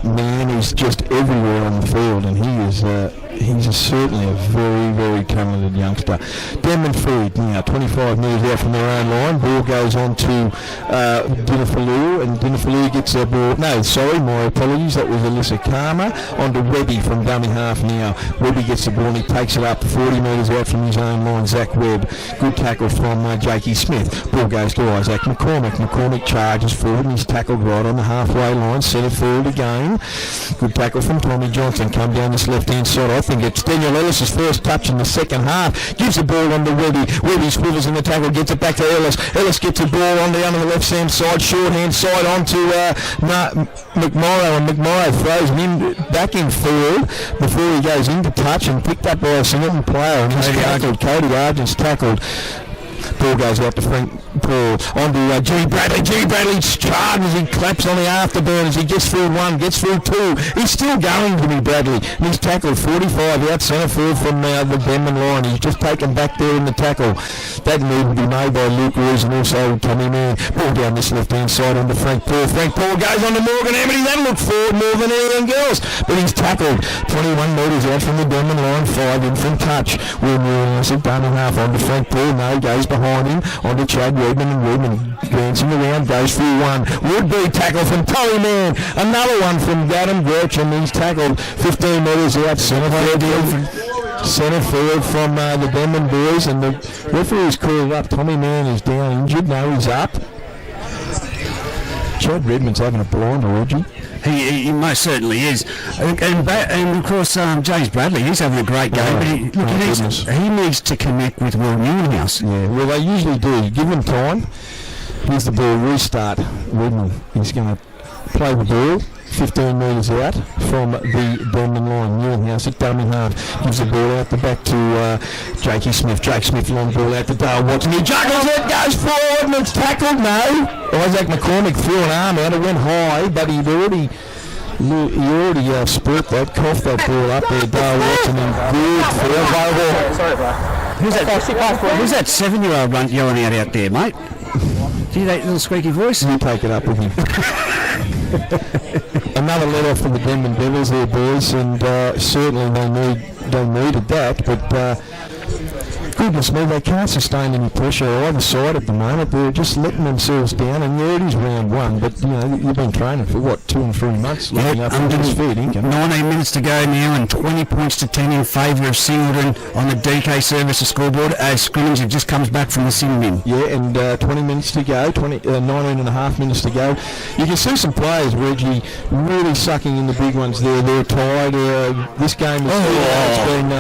man who's just everywhere on the field, and he's certainly a very, very talented youngster. Denman First now 25 metres out from their own line. Ball goes on to Dinafaloo, and Dinafaloo gets a ball. No, sorry, my apologies. That was Alyssa Karma onto Webby from dummy half now. Webby gets the ball and he takes it up 40 metres out from his own line. Zach Webb. Good tackle from Jakey Smith. Ball goes to Isaac McCormack. McCormack charges forward and he's tackled right on the halfway line. Centre field again. Good tackle from Tommy Johnson. Come down this left-hand side. I think it's Daniel Ellis's first touch in the second half. Gives the ball on to Webby. Webby swivels in the tackle, gets it back to Ellis. Ellis gets the ball on down to the left-hand side, short-hand side onto McMorrow, and McMorrow throws him in, back in field before he goes into touch and picked up by a Singleton player. And Cody Argent's tackled. Ball goes out to Frank Paul onto Jimmy Bradley. Jimmy Bradley charges, he claps on the afterburners. He gets through one, gets through two. He's still going, Jimmy Bradley. And he's tackled 45 out centre field from the Denman line. He's just taken back there in the tackle. That need to be made by Luke Roos and also Tommy Mann. Ball down this left-hand side onto Frank Paul. Frank Paul goes on to Morgan Amity. That looked forward more than anything else. But he's tackled 21 metres out from the Denman line, 5 in from touch. Williams had done a half onto Frank Paul. No, goes behind him onto Chad Redmond, and Redmond dancing around, goes through one. Would-be tackle from Tommy Mann. Another one from Adam Gertch, and he's tackled 15 metres out centre field from the Denman boys, and the referee's called up. Tommy Mann is down injured. No, he's up. Chad Redmond's having a blinder, Reggie. He most certainly is. And of course, James Bradley, he's having a great game, but he needs to connect with Will Newhouse. Yeah, well, they usually do. Give him time. Here's the ball restart. Redmond is going to play the ball 15 metres out from the Denman line. Newhouse at dummy half gives the ball out the back to Jakey Smith. Jake Smith, long ball out to Dale Watson. He juggles it, goes forward, and it's tackled. No. Isaac McCormack threw an arm out. It went high, but he already spurt that, coughed that ball up there. Dale Watson in good forward. Sorry, bro. Who's that 7-year-old yelling out there, mate? Do you that little squeaky voice? You take it up with him. Another let off for the Denman Devils there, boys, and certainly they needed that, but goodness me, they can't sustain any pressure either side at the moment. They're just letting themselves down, and yeah, it is round one, but you know, you've been training for what, 2 and 3 months leading up to this fair dinkum. 19 minutes to go now, and 20 points to 10 in favour of Singleton on the DK Services scoreboard as scrimmage just comes back from the sin bin. Yeah, and 20 minutes to go, 19 and a half minutes to go. You can see some players, Reggie, really sucking in the big ones there. They're tired. This game has been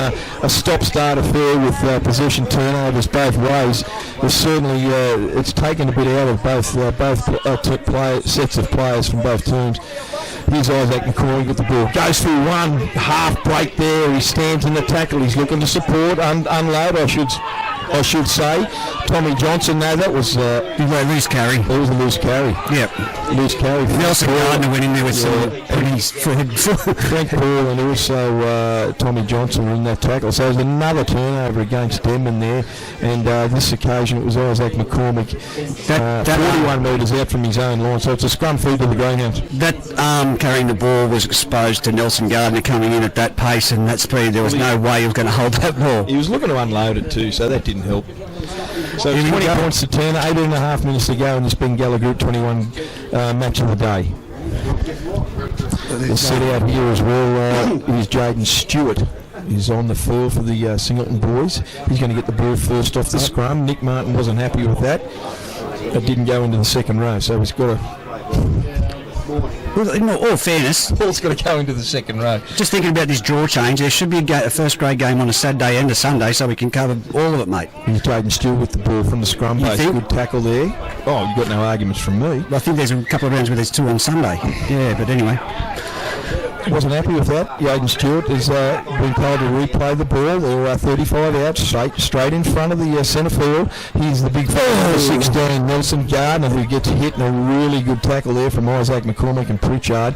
a stop-start affair with possession turnovers both ways. There's certainly it's taken a bit out of both sets of players from both teams. Here's Isaac McCoy with the ball. Goes through one, half break there. He stands in the tackle. He's looking to support, unload, I should say. Tommy Johnson. No, that was loose carry. It was a loose carry. Yep. Loose carry. Nelson Gardner went in there with some pretty Frank Paul and also Tommy Johnson were in that tackle. So it was another turnover against Denman there. And this occasion it was Isaac McCormick, 41 metres out from his own line. So it's a scrum feed to the Greyhounds. That arm carrying the ball was exposed to Nelson Gardner coming in at that pace and that speed. There was no way he was going to hold that ball. He was looking to unload it too, so that didn't help. So 20 points to 10, 18.5 minutes to go in this Bengalla Group 21 match of the day. The set out here as well is Jaden Stewart. He's on the field for the Singleton boys. He's going to get the ball first off the scrum. Nick Martin wasn't happy with that. It didn't go into the second row, so he's got to... In all fairness, ball's got to go into the second row. Just thinking about this draw change, there should be a first grade game on a Saturday and a Sunday so we can cover all of it, mate. He's Jaden Stewart with the ball from the scrum base. Good tackle there. Oh, you've got no arguments from me. I think there's a couple of rounds where there's two on Sunday. Yeah, but anyway. Wasn't happy with that. Jaden Stewart has been told to replay the ball. They're 35 out, straight in front of the centre field. He's the big 16 Nelson Gardner who gets hit and a really good tackle there from Isaac McCormick and Pritchard.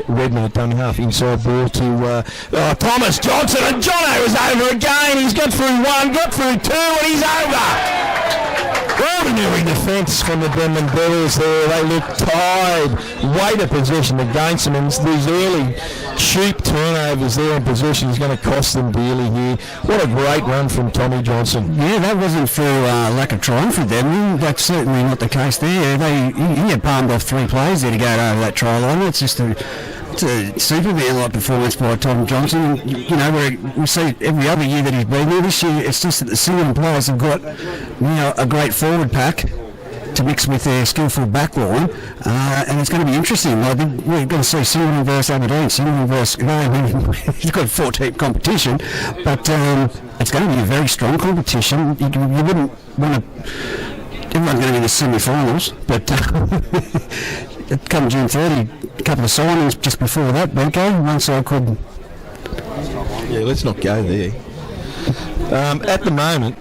Redmond at dummy half, inside ball to Thomas Johnson, and Jono is over again. He's got through one, got through two, and he's over. Ordinary defence from the Denman Bears there. They look tired. Weight of possession against them, and these early cheap turnovers there in possession is going to cost them dearly here. What a great run from Tommy Johnson. Yeah, that wasn't for lack of trying for them. That's certainly not the case there. He had palmed off 3 players there to go over that try line. It's just a Superman-like performance by Tom Johnson. You know, we see every other year that he's been there. This year, it's just that the Singleton players have got, a great forward pack to mix with their skillful back line, and it's going to be interesting. I think we're going to see Singleton versus Aberdeen, Singleton versus... he's got a 4-team competition, but it's going to be a very strong competition. You wouldn't want to... Everyone's going to be in the semi-finals, but come June 30, a couple of signings just before that, Benko. One side could... Yeah, let's not go there. At the moment,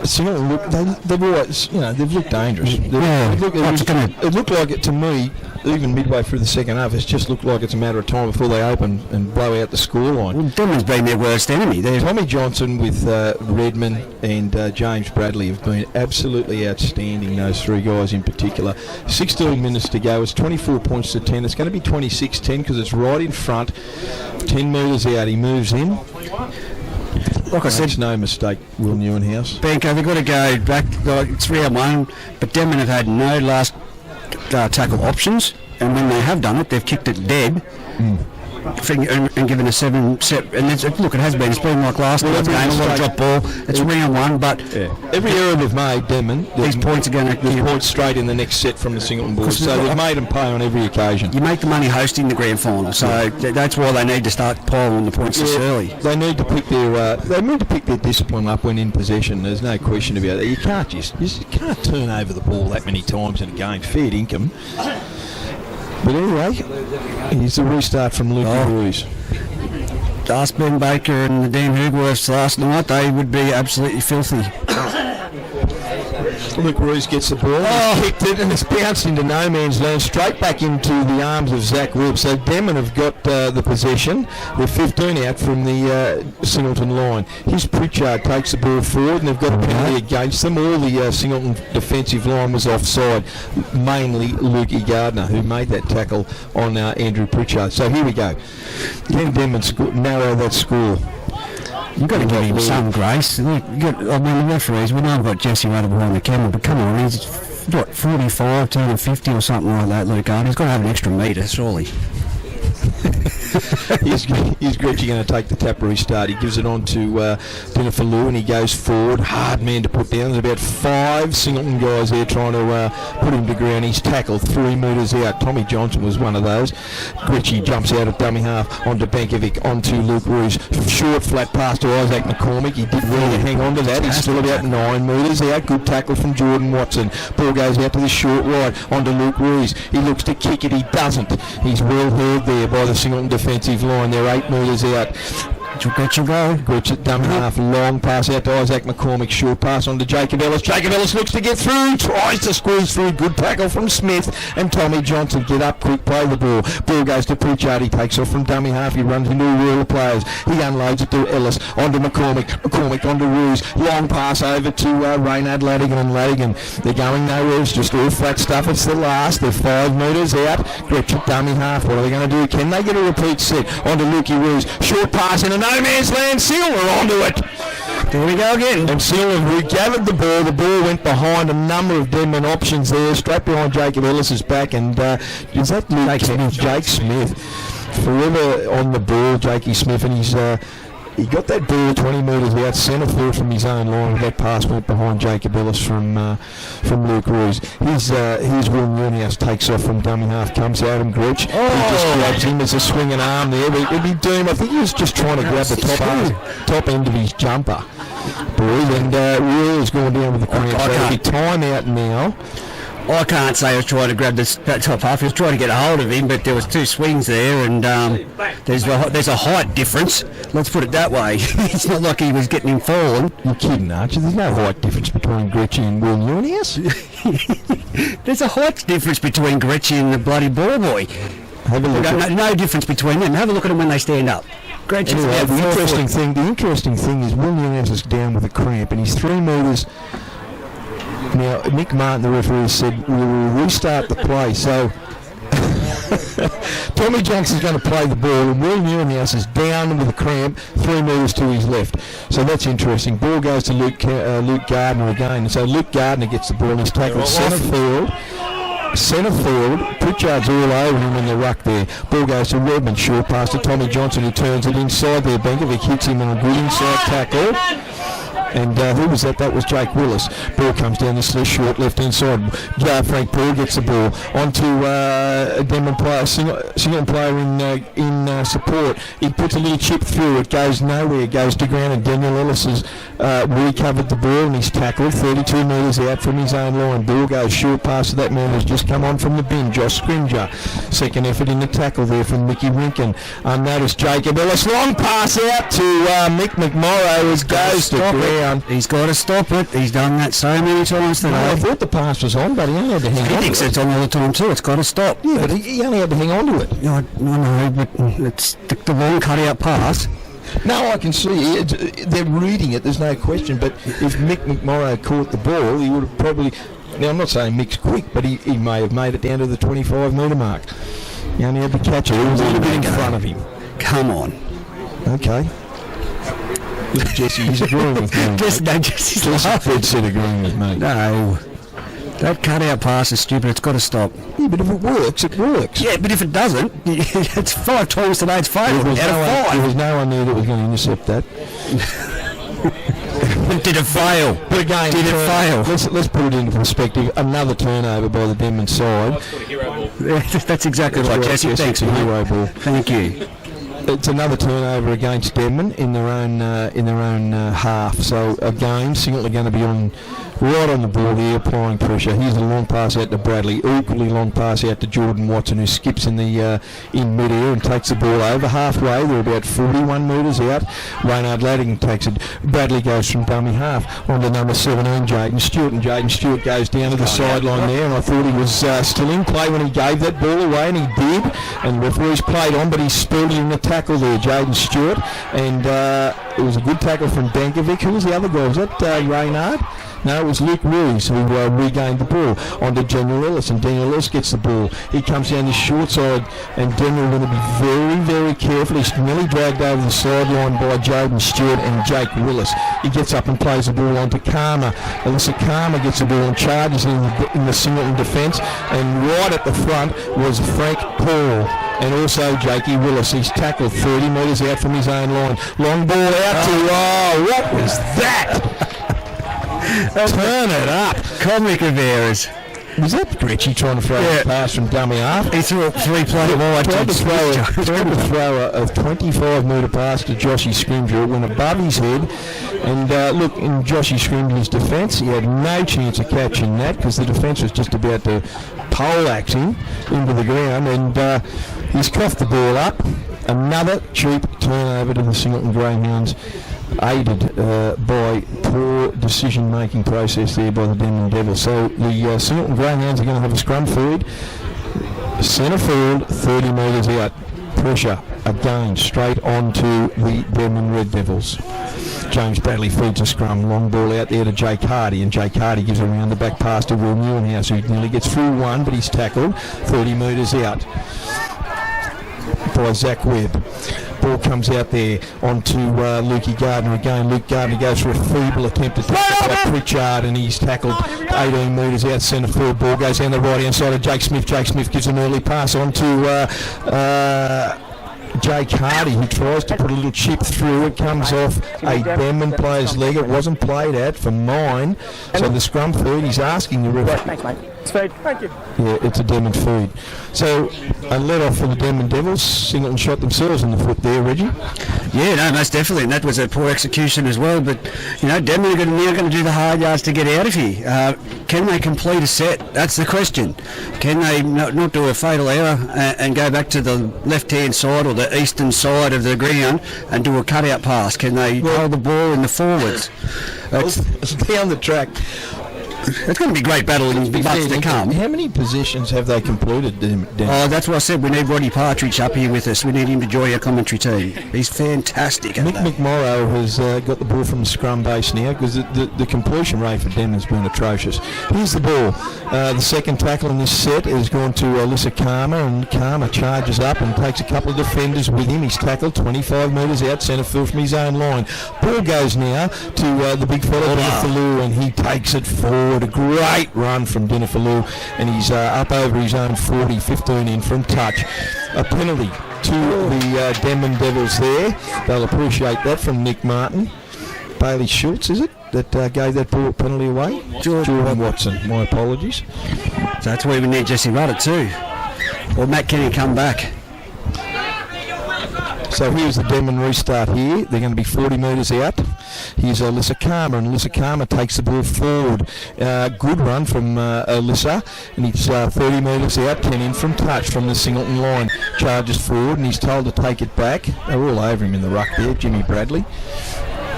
Singleton they've always, they've looked dangerous. It looked like it to me, even midway through the second half. It's just looked like it's a matter of time before they open and blow out the scoreline. Well, Denman's been their worst enemy. Tommy Johnson with Redmond and James Bradley have been absolutely outstanding, those 3 guys in particular. 16 minutes to go. It's 24 points to 10. It's going to be 26-10 because it's right in front. 10 metres out. He moves in. Like I said, it's no mistake, Will Newenhouse. Benko, they've got to go back. It's 3-1, but Denman have had no last tackle options, and when they have done it, they've kicked it dead. And given a 7-set, and it has been. It's been like last night's game, a lot of drop ball. It's 3-1, but every error they've made, Denman, these points are going to give points straight in the next set from the Singleton boys. So they've made them pay on every occasion. You make the money hosting the grand final, so that's why they need to start piling the points this early. They need to pick their discipline up when in possession. There's no question about that. You can't turn over the ball that many times in a game. Fair income. But anyway, here's the restart from Luke Ruiz. Ask Ben Baker and the Dan Hugworths last night, they would be absolutely filthy. Luke Ruiz gets the ball, he's kicked it, and it's bounced into no man's land, straight back into the arms of Zach Webb. So Denman have got the possession. They're 15 out from the Singleton line. Here's Pritchard takes the ball forward, and they've got a penalty against them. All the Singleton defensive line was offside, mainly Lukey Gardner, who made that tackle on Andrew Pritchard. So here we go. Can Denman narrow that score? You've got to give him some grace. The referees, we know I've got Jesse Rudder behind the camera, but come on, he's 45, turning 50 or something like that, Luke Gardner. He's got to have an extra metre, surely. He's Gretchy going to take the tap restart. He gives it on to Jennifer Lou, and he goes forward. Hard man to put down. There's about 5 Singleton guys there trying to put him to ground. He's tackled 3 metres out. Tommy Johnson was one of those. Gretchy jumps out of dummy half onto Bankovic, onto Luke Ruiz. Short flat pass to Isaac McCormick. He did well to hang on to that. He's still about 9 metres out. Good tackle from Jordan Watson. Ball goes out to the short right onto Luke Ruiz. He looks to kick it. He doesn't. He's well held there by the Singleton defensive line. They're 8 metres out. Gretsch will go. Gretsch at dummy half, long pass out to Isaac McCormick, short pass on to Jacob Ellis. Jacob Ellis looks to get through, tries to squeeze through, good tackle from Smith, and Tommy Johnson get up quick, play the ball. Ball goes to Pritchard, he takes off from dummy half, he runs into a wheel of players. He unloads it to Ellis, onto McCormick onto Roos, long pass over to Reynard Ladigan, and Ladigan, they're going nowhere, it's just all flat stuff, it's the last, they're 5 metres out. Gretsch at dummy half, what are they going to do? Can they get a repeat set? Onto Lukey Roos, short pass into no man's land, Silver onto it. There we go again. And Silver regathered the ball went behind a number of Denman options there, straight behind Jacob Ellis's back, and is that Luke Smith? Jake Smith, forever on the ball, Jakey Smith, and he got that ball 20 metres out, centre field from his own line. That pass went behind Jacob Ellis from Luke Roos. Here's Will Newhouse, takes off from dummy half, comes out and Gretsch. He just grabs him as a swinging arm there. But it'd be Doom. I think he was just trying to grab the top end of his jumper. Boys, and Will's going down with the cramp. So it'll be time out now. I can't say I was trying to grab that top half. I was trying to get a hold of him, but there was 2 swings there, and there's a height difference. Let's put it that way. It's not like he was getting him falling. You're kidding, aren't you? There's no height difference between Gretsch and Will Newhouse. There's a height difference between Gretsch and the bloody ball boy. Have a look. No difference between them. Have a look at them when they stand up. Gretsch is about the interesting thing is Will Newhouse is down with a cramp, and he's 3 metres. Now, Nick Martin, the referee, said we will restart the play. So, Tommy Johnson's going to play the ball, and Will Newhouse is down with a cramp, 3 metres to his left. So that's interesting. Ball goes to Luke Gardner again. So Luke Gardner gets the ball and he's tackled centre field. Pritchard's all over him in the ruck there. Ball goes to Redmond, short pass to Tommy Johnson, who turns it inside there. Benkovic hits him on a good inside tackle. And who was that? That was Jake Willis. Ball comes down the slit, short left inside. Frank Paul gets the ball onto a Denman player, Singleton player in support. He puts a little chip through. It goes nowhere. It goes to ground, and Daniel Ellis has recovered the ball, and he's tackled 32 metres out from his own line. Ball goes short pass to that man who's just come on from the bin, Josh Scrimger. Second effort in the tackle there from Mickey Rinkin. Unnoticed Jacob Ellis. Long pass out to Mick McMorrow, who goes to ground. He's got to stop it. He's done that so many times today. I thought the pass was on, but he only had to hang on to it. He thinks it's on all the time too. It's got to stop. Yeah, but he only had to hang on to it. No, but it's the long cut-out pass. No, I can see. They're reading it, there's no question. But if Mick McMorrow caught the ball, he would have probably... Now, I'm not saying Mick's quick, but he may have made it down to the 25-metre mark. He only had to catch it. It was a little bit in front of him. Come on. Okay. Jesse, he's agreeing with me. Jesse's Fred said agreeing with me. No. That cut-out pass is stupid. It's got to stop. Yeah, but if it works, it works. Yeah, but if it doesn't, it's 5 times today. It's favourable. There was no one there that was going to intercept that. Did it fail? But again, did it fail? Let's put it into perspective. Another turnover by the Denman side. That's exactly right, Jesse. Thanks, a hero ball. Thank you. It's another turnover against Denman in their own half. So again, Singleton going to be right on the ball here, applying pressure. Here's a long pass out to Bradley, equally long pass out to Jordan Watson, who skips in mid-air and takes the ball over halfway. They're about 41 metres out. Reynard Ladigan takes it. Bradley goes from dummy half on to number 17, Jaden Stewart, and Jaden Stewart goes down to the sideline there, and I thought he was still in play when he gave that ball away, and he did, and the referee's played on, but he spilled in the tackle there, Jaden Stewart, and it was a good tackle from Benkovic. Who was the other guy? Was that Reynard? No, it was Luke Ruiz who regained the ball onto Daniel Ellis, and Daniel Ellis gets the ball. He comes down the short side, and Daniel going to be very, very careful. He's nearly dragged over the sideline by Jaden Stewart and Jake Willis. He gets up and plays the ball onto Karma. Alyssa Karma gets the ball and charges in the Singleton defence, and right at the front was Frank Paul. And also Jakey Willis. He's tackled 30 metres out from his own line. Long ball out to... what was that? Turn it up. Comic of errors. Was that Gretschy trying to throw a pass from dummy half? He threw a 3-play wide. Tried to throw a 25-metre pass to Joshy Scrimger. It went above his head. And look, in Joshy Scrimger's defence, he had no chance of catching that because the defence was just about to poleaxe him into the ground. And he's coughed the ball up. Another cheap turnover to the Singleton Greyhounds, aided by poor decision-making process there by the Denman Devils. So the Singleton Greyhounds are going to have a scrum forward. Centre field, 30 metres out. Pressure again straight on to the Denman Red Devils. James Bradley feeds a scrum, long ball out there to Jake Hardy, and Jake Hardy gives it around the back pass to Will Newenhouse, who nearly gets through one, but he's tackled 30 metres out by Zach Webb. Ball comes out there onto Lukey Gardner again. Luke Gardner goes for a feeble attempt to tackle Pritchard, and he's tackled 18 metres out centre field. Ball goes down the right hand side of Jake Smith. Jake Smith gives an early pass on to Jake Hardy, who tries to put a little chip through. It comes off a Denman player's leg. It wasn't played at for mine. So the scrum feed, he's asking the referee. Thanks, mate. It's feed. Thank you. Yeah, it's a Denman feed. So a let off for the Denman Devils. Singleton shot themselves in the foot there, Reggie. Yeah, no, most definitely, and that was a poor execution as well. But Denman are now going to do the hard yards to get out of here. Can they complete a set? That's the question. Can they not do a fatal error and go back to the left-hand side or the eastern side of the ground and do a cut-out pass? Can they hold the ball in the forwards? It's down the track. It's going to be a great battle in the months to come. How many positions have they completed, Dan? Oh, that's what I said. We need Roddy Partridge up here with us. We need him to join our commentary team. He's fantastic at Mick that. McMorrow has got the ball from the scrum base now, because the completion rate for Denman's been atrocious. Here's the ball. The second tackle in this set has gone to Alyssa Karma, and Karma charges up and takes a couple of defenders with him. He's tackled 25 metres out centre field from his own line. Ball goes now to the big fella, Dinafalou, and he takes it forward. A great run from Dinafalou, and he's up over his own 40, 15 in from touch. A penalty to the Denman Devils there. They'll appreciate that from Nick Martin. Bailey Schultz, is it, that gave that penalty away? Jordan Watson, my apologies. So that's where we need Jesse Rudder too. Or Matt Kenny come back. So here's the Denman restart here. They're going to be 40 metres out. Here's Alyssa Karma, and Alyssa Karma takes the ball forward. Good run from Alyssa, and he's 30 metres out, 10 in from touch from the Singleton line. Charges forward, and he's told to take it back. They're all over him in the ruck there, Jimmy Bradley.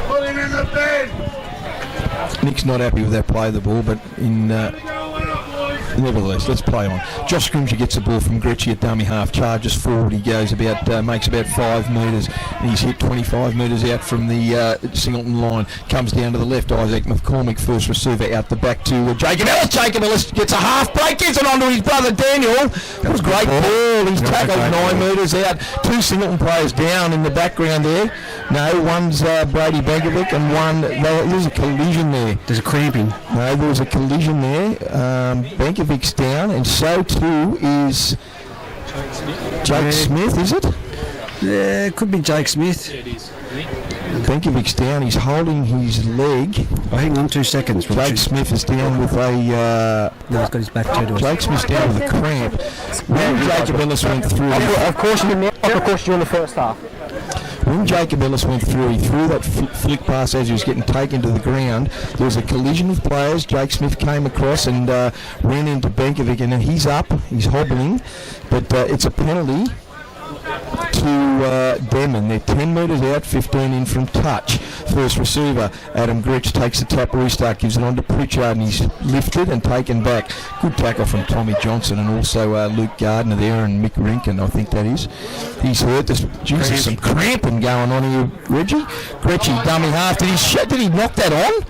Put him in the bed. Nick's not happy with that play of the ball, but nevertheless, let's play on. Josh Scrimshaw gets the ball from Gretchy at dummy half, charges forward. He goes makes about 5 metres, and he's hit 25 metres out from the Singleton line. Comes down to the left. Isaac McCormick, first receiver, out the back to Jacob Ellis. Jacob Ellis gets a half break, gets it onto his brother Daniel. That was a great ball. He's tackled 9 metres out. 2 Singleton players down in the background there. No, one's Brady Begovic, and one, there's a collision there. There's a cramping. No, there was a collision there. Begovic's down, and so too is Jake Smith, is it? Yeah, it could be Jake Smith. Begovic's down, he's holding his leg. Oh, hang on 2 seconds. Jake Smith is down with a... no, he's got his back to us. Jake Smith's down with a cramp. When Jacob Ellis went through... Of course you didn't. Of course you in the first half. When Jacob Ellis went through, he threw that flick pass as he was getting taken to the ground. There was a collision of players. Jake Smith came across and ran into Benkovic, and he's up, he's hobbling, but it's a penalty to Denman. They're 10 metres out, 15 in from touch. First receiver, Adam Gretsch, takes the tap restart, gives it on to Pritchard, and he's lifted and taken back. Good tackle from Tommy Johnson, and also Luke Gardner there, and Mick Rinkin, I think that is. He's hurt. There's some cramping going on here, Reggie. Gretchy, dummy half. Did he knock that on?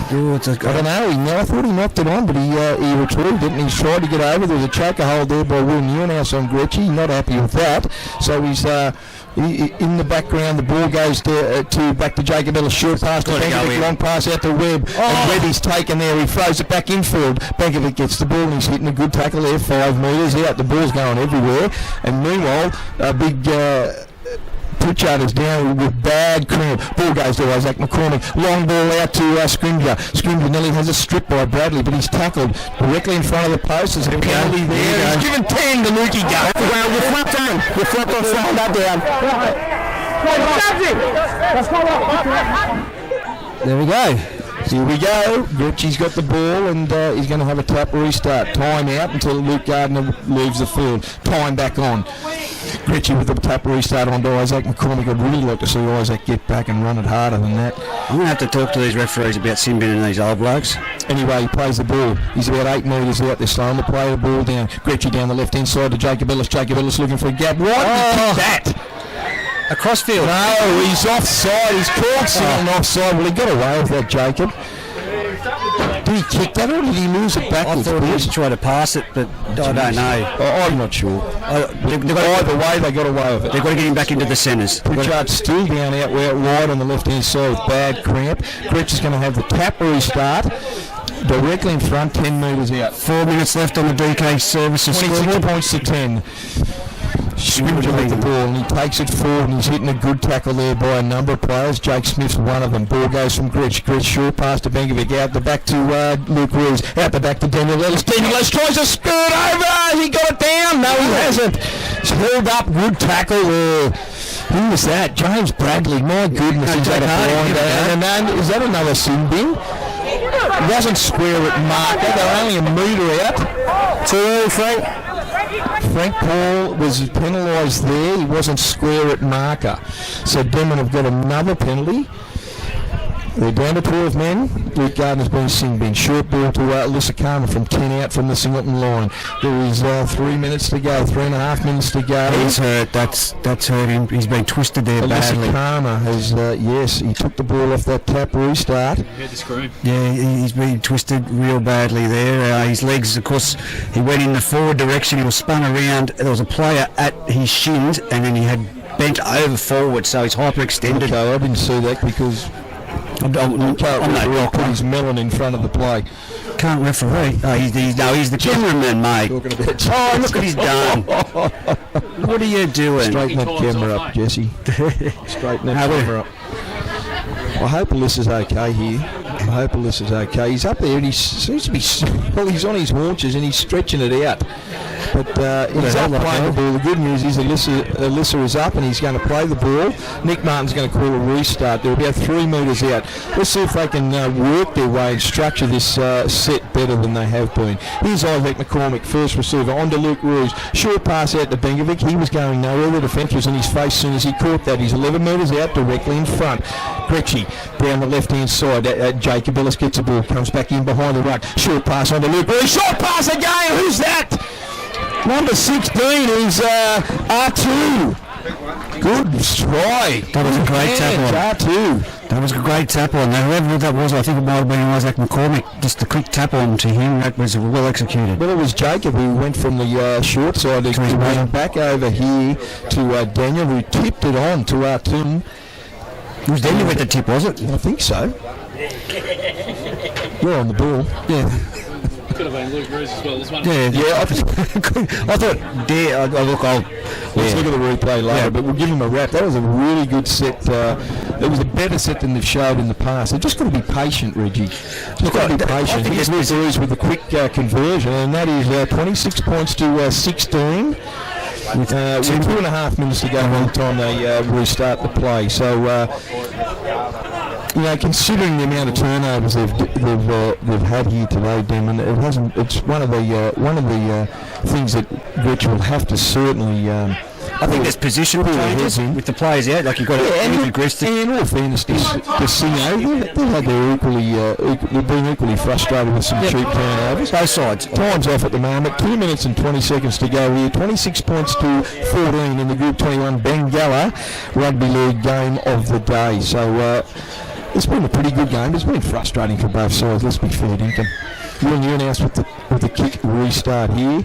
Oh, I don't know. I thought he knocked it on, but he retrieved it, and he's tried to get over. There was a choker hold there by Will Newenhouse on Gretchy. Not happy with that. So he's in the background. The ball goes back to Jacob Ellis. Short pass to Benkovic. Long pass out to Webb. And Webb is taken there. He throws it back infield. Benkovic gets the ball, and he's hitting a good tackle there. 5 metres out. The ball's going everywhere. And meanwhile, a big... Pritchard is down with bad cramp. Ball goes to Isaac McCormick. Long ball out to Scrimshaw. Scrimshaw nearly has a strip by Bradley, but he's tackled directly in front of the post. There's a penalty there. He's given 10 to Lukey Go. Well, you flipped on. You flipped on, slowing that down. There we go. Here we go. Gretchy's got the ball, and he's going to have a tap restart. Time out until Luke Gardner leaves the field. Time back on. Gretchy with the tap restart onto Isaac McCormick. I'd really like to see Isaac get back and run it harder than that. I'm going to have to talk to these referees about sin bin and these old blokes. Anyway, he plays the ball. He's about 8 metres out. They're slowing the play the ball down. Gretchy down the left-hand side to Jacob Ellis. Jacob Ellis looking for a gap. Why did he kick that? A crossfield. No, he's offside. He's called Singleton offside. Well, he got away with that, Jacob. Did he kick that or did he lose it backwards? I thought he was trying to pass it, but I don't know. I'm not sure. Either way, they got away with it. They've got to get him back into the centres. Pritchard's still down out wide on the left-hand side with bad cramp. Gretch is going to have the tap restart. Directly in front, 10 metres out. 4 minutes left on the DK services. 26 points to 10. Scrimmage with the ball and he takes it forward and he's hitting a good tackle there by a number of players. Jake Smith's one of them. Ball goes from Gretch. Gretch short pass to Bengovic. Out the back to Luke Reeves. Out the back to Daniel Ellis. Daniel Ellis tries to skirt over. He got it down. No, he hasn't. He's held up. Good tackle there. Who was that? James Bradley. My goodness. He's had a blind. And is that another sin bin? He wasn't square at marker. They're only a metre out. Too early, Frank. Frank Paul was penalised there. He wasn't square at marker. So Denman have got another penalty. They're down to 12 men. Luke Gardner's been sin bin. Short ball to Alyssa Karma from 10 out from the Singleton line. There is 3 minutes to go, 3.5 minutes to go. He's hurt. That's hurt him. He's been twisted there badly. Alyssa Karma has, yes, he took the ball off that tap restart. Heard the scream. Yeah, he's been twisted real badly there. His legs, of course, he went in the forward direction. He was spun around. There was a player at his shins, and then he had bent over forward, so he's hyperextended. Okay, I didn't see that because I'm not put his melon in front of the play. Can't referee. Oh, he's the cameraman, mate. Talking about Oh, look what he's done. What are you doing? Straighten that camera up, Jesse. Straighten that camera up. I hope Alyssa's okay here. He's up there and he seems to be, well, he's on his haunches and he's stretching it out. But he's up playing the ball. The good news is Alyssa is up and he's going to play the ball. Nick Martin's going to call a restart. They're about 3 metres out. Let's see if they can work their way and structure this set better than they have been. Here's Isaac McCormick, first receiver, on to Luke Reeves. Short pass out to Bengovic. He was going nowhere. The defence was in his face as soon as he caught that. He's 11 metres out, directly in front. Gretchy down the left-hand side. Jacob Ellis gets the ball, comes back in behind the ruck. Short pass on to Luke Reeves. Short pass again. Who's that? Number 16 is R2. Good strike. That was a great tap on. R2. That was a great tap on. Now, whoever that was, I think it might have been Isaac McCormick. Just a quick tap on to him. That was well executed. Well, it was Jacob who went from the short side to run back over here to Daniel, who tipped it on to R2. It was Daniel with the tip, was it? I think so. You're on the ball. Yeah. Could have been Luke Reeves as well. This one. Yeah. I thought, Let's look at the replay later, but we'll give him a wrap. That was a really good set. It was a better set than they've showed in the past. They've just got to be patient, Reggie. Just got to be patient. Here's Luke Reeves with the quick conversion, and that is 26 points to 16. With 2.5 minutes to go by the time they restart the play. So, considering the amount of turnovers they've had here today, Denman, it hasn't. It's one of the things that Gretch will have to certainly. I think there's position changes with the players out. Like you've got to aggress. And in all fairness, to Singo, they've had their they've been equally frustrated with some cheap turnovers. Both sides. Time's off at the moment. 2 minutes and 20 seconds to go here. 26 points to 14 in the Group 21 Bengalla Rugby League game of the day. So it's been a pretty good game. It's been frustrating for both sides. Let's be fair, Dinkin. Will Newhouse with the kick restart here.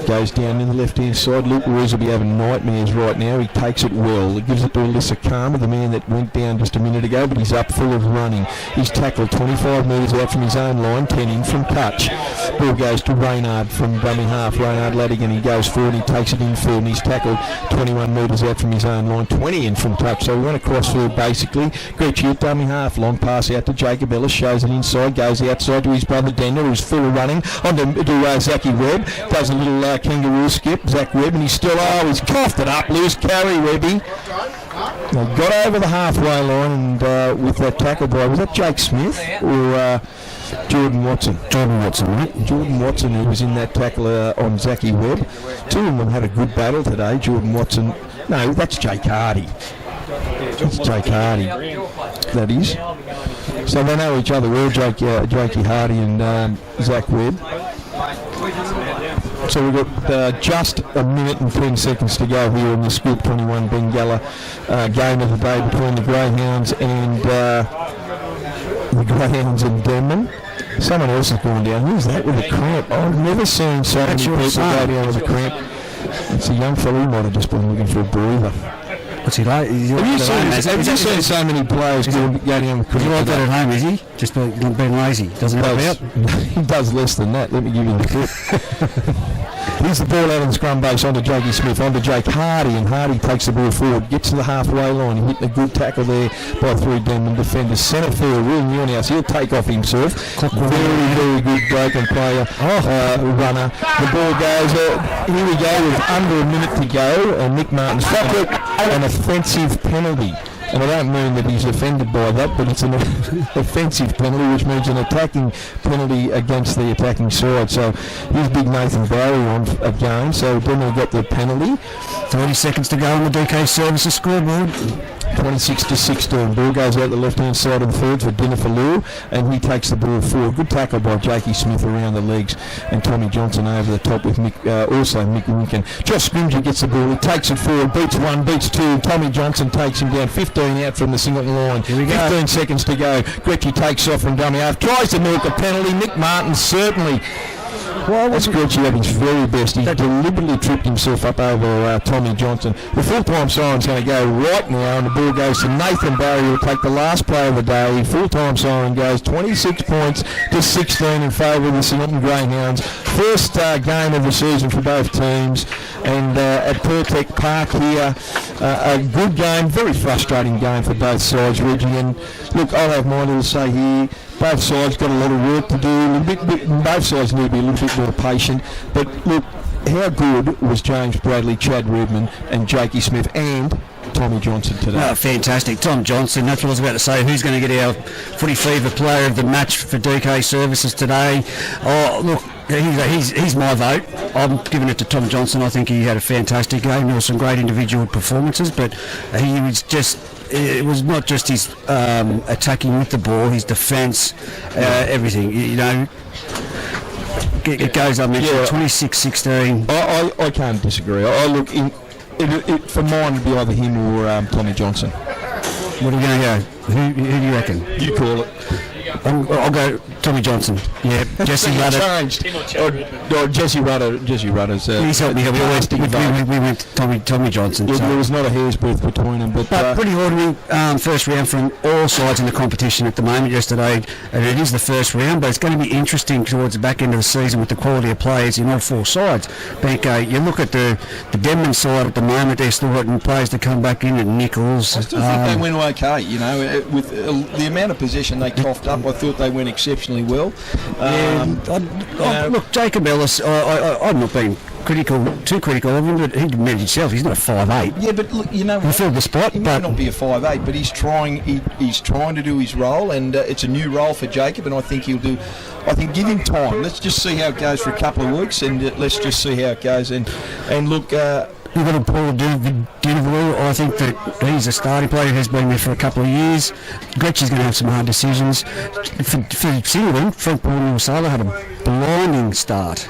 Goes down in the left-hand side. Luke Reeves will be having nightmares right now. He takes it well. He gives it to Alyssa Karma, the man that went down just a minute ago, but he's up full of running. He's tackled 25 metres out from his own line, 10 in from touch. Ball goes to Reynard from dummy half. Reynard Ladigan, he goes forward, he takes it infield, and he's tackled 21 metres out from his own line, 20 in from touch. So we went across field basically. Gretchy at dummy half. Long pass out to Jacob Ellis, shows it inside, goes outside to his brother Daniel, who's full of running, on to Zachy Webb, does a little kangaroo skip, Zach Webb, and he's still, he's coughed it up, loose carry, Webby. They got over the halfway line and with that tackle by, was that Jake Smith or Jordan Watson? Jordan Watson, mate. Jordan Watson, who was in that tackle on Zachy Webb. Two of them had a good battle today. Jordan Watson. No, that's Jake Hardy. That's Jake Hardy. That is. So they know each other well, Jakey Hardy and Zach Webb. So we've got just a minute and 10 seconds to go here in the Scoop 21 Bengalla game of the day between the Greyhounds and Denman. Someone else has gone down. Who's that with a cramp? I've never seen so many people go down with a cramp. It's a young fellow who might have just been looking for a breather. What's he like? Have you seen so many players go down with cramp? He's like that at home, is he? Just being lazy. Doesn't help out? He does less than that. Let me give you the tip. Here's the ball out on the scrum base onto Jakey Smith, onto Jake Hardy, and Hardy takes the ball forward, gets to the halfway line. He hit a good tackle there by 3 Denman defenders. Centre field, Will Newhouse, he'll take off himself. Very good broken player, runner. The ball goes, here we go, with under a minute to go, and Nick Martin's an offensive penalty. And I don't mean that he's offended by that, but it's an offensive penalty, which means an attacking penalty against the attacking side. So here's big Nathan Barry on again. So Denman got the penalty. 30 seconds to go on the DK Services scoreboard. 26-16. Ball goes out the left-hand side of the third for Dinner for Lou, and he takes the ball forward. Good tackle by Jakey Smith around the legs, and Tommy Johnson over the top with Mick Winkin. Josh Scrimger gets the ball. He takes it forward, beats 1, beats 2. Tommy Johnson takes him down. 15 out from the Singleton line. Here we go. 15 seconds to go. Gretchy takes off from dummy half. Tries to milk a penalty. Nick Martin certainly. Well, that's Gretchy at his very best. He deliberately tripped himself up over Tommy Johnson. The full-time siren's going to go right now, and the ball goes to Nathan Barry, who will take the last play of the day. Full-time siren goes 26 points to 16 in favour of the Singleton Greyhounds. First game of the season for both teams, and at Pirtek Park here, a good game, very frustrating game for both sides, Reggie. And look, I'll have my little say here. Both sides got a lot of work to do. Both sides need to be a little bit more patient. But look, how good was James Bradley, Chad Redmond and Jakey Smith and Tommy Johnson today? Oh, fantastic. Tom Johnson, that's what I was about to say. Who's going to get our Footy Fever player of the match for DK Services today? Oh, look, he's my vote. I'm giving it to Tom Johnson. I think he had a fantastic game. There were some great individual performances, but he was just... It was not just his attacking with the ball, his defence, everything. You know, it goes. I mentioned 26-16. I can't disagree. I look for mine to be either him or Tommy Johnson. What are you going to go? Who do you reckon? You call it. I'll go Tommy Johnson. Yeah, Jesse Rudder. Jesse Rudder's. He's helped me. We went Tommy Johnson. There was not a hair's breadth between them, but pretty ordinary first round from all sides in the competition at the moment. Yesterday, and it is the first round, but it's going to be interesting towards the back end of the season with the quality of players in all 4 sides. Benko, you look at the Denman side at the moment; they're still getting players to come back in, and Nichols. I still think they went okay. You know, with the amount of possession they coughed up. I thought they went exceptionally well. Look, Jacob Ellis, I'm not being too critical of him, but he admitted himself he's not a 5'8". Yeah, but look, you know, he filled the spot. He might not be a 5'8", but he's trying. He's trying to do his role, and it's a new role for Jacob, and I think he'll do. I think give him time. Let's just see how it goes for a couple of weeks, and let's just see how it goes. And look. You've got to Paul Dinivalu. I think that he's a starting player who has been there for a couple of years. Gretchy's going to have some hard decisions. For Singleton, Frank Paul Nusala had a blinding start.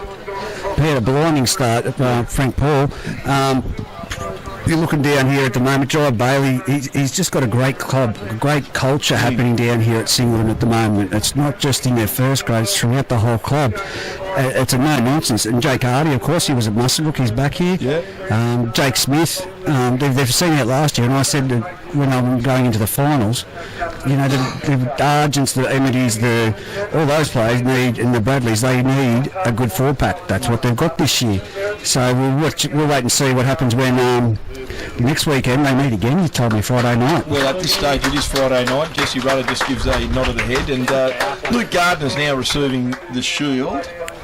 Frank Paul. You're looking down here at the moment, Jai Bailey, he's just got a great club, great culture happening down here at Singleton at the moment. It's not just in their first grade, it's throughout the whole club. It's a no-nonsense. And Jake Hardy, of course, he was at Musselbrook, he's back here. Yeah. Jake Smith, they've seen that last year, and I said that when I'm going into the finals, you know, the Argents, the Emmerdys, all those players need, and the Bradleys, they need a good 4-pack. That's what they've got this year. So we'll wait and see what happens when next weekend they meet again. You told me Friday night. Well, at this stage it is Friday night. Jesse Rudder just gives a nod of the head, and Luke Gardner's now receiving the shield.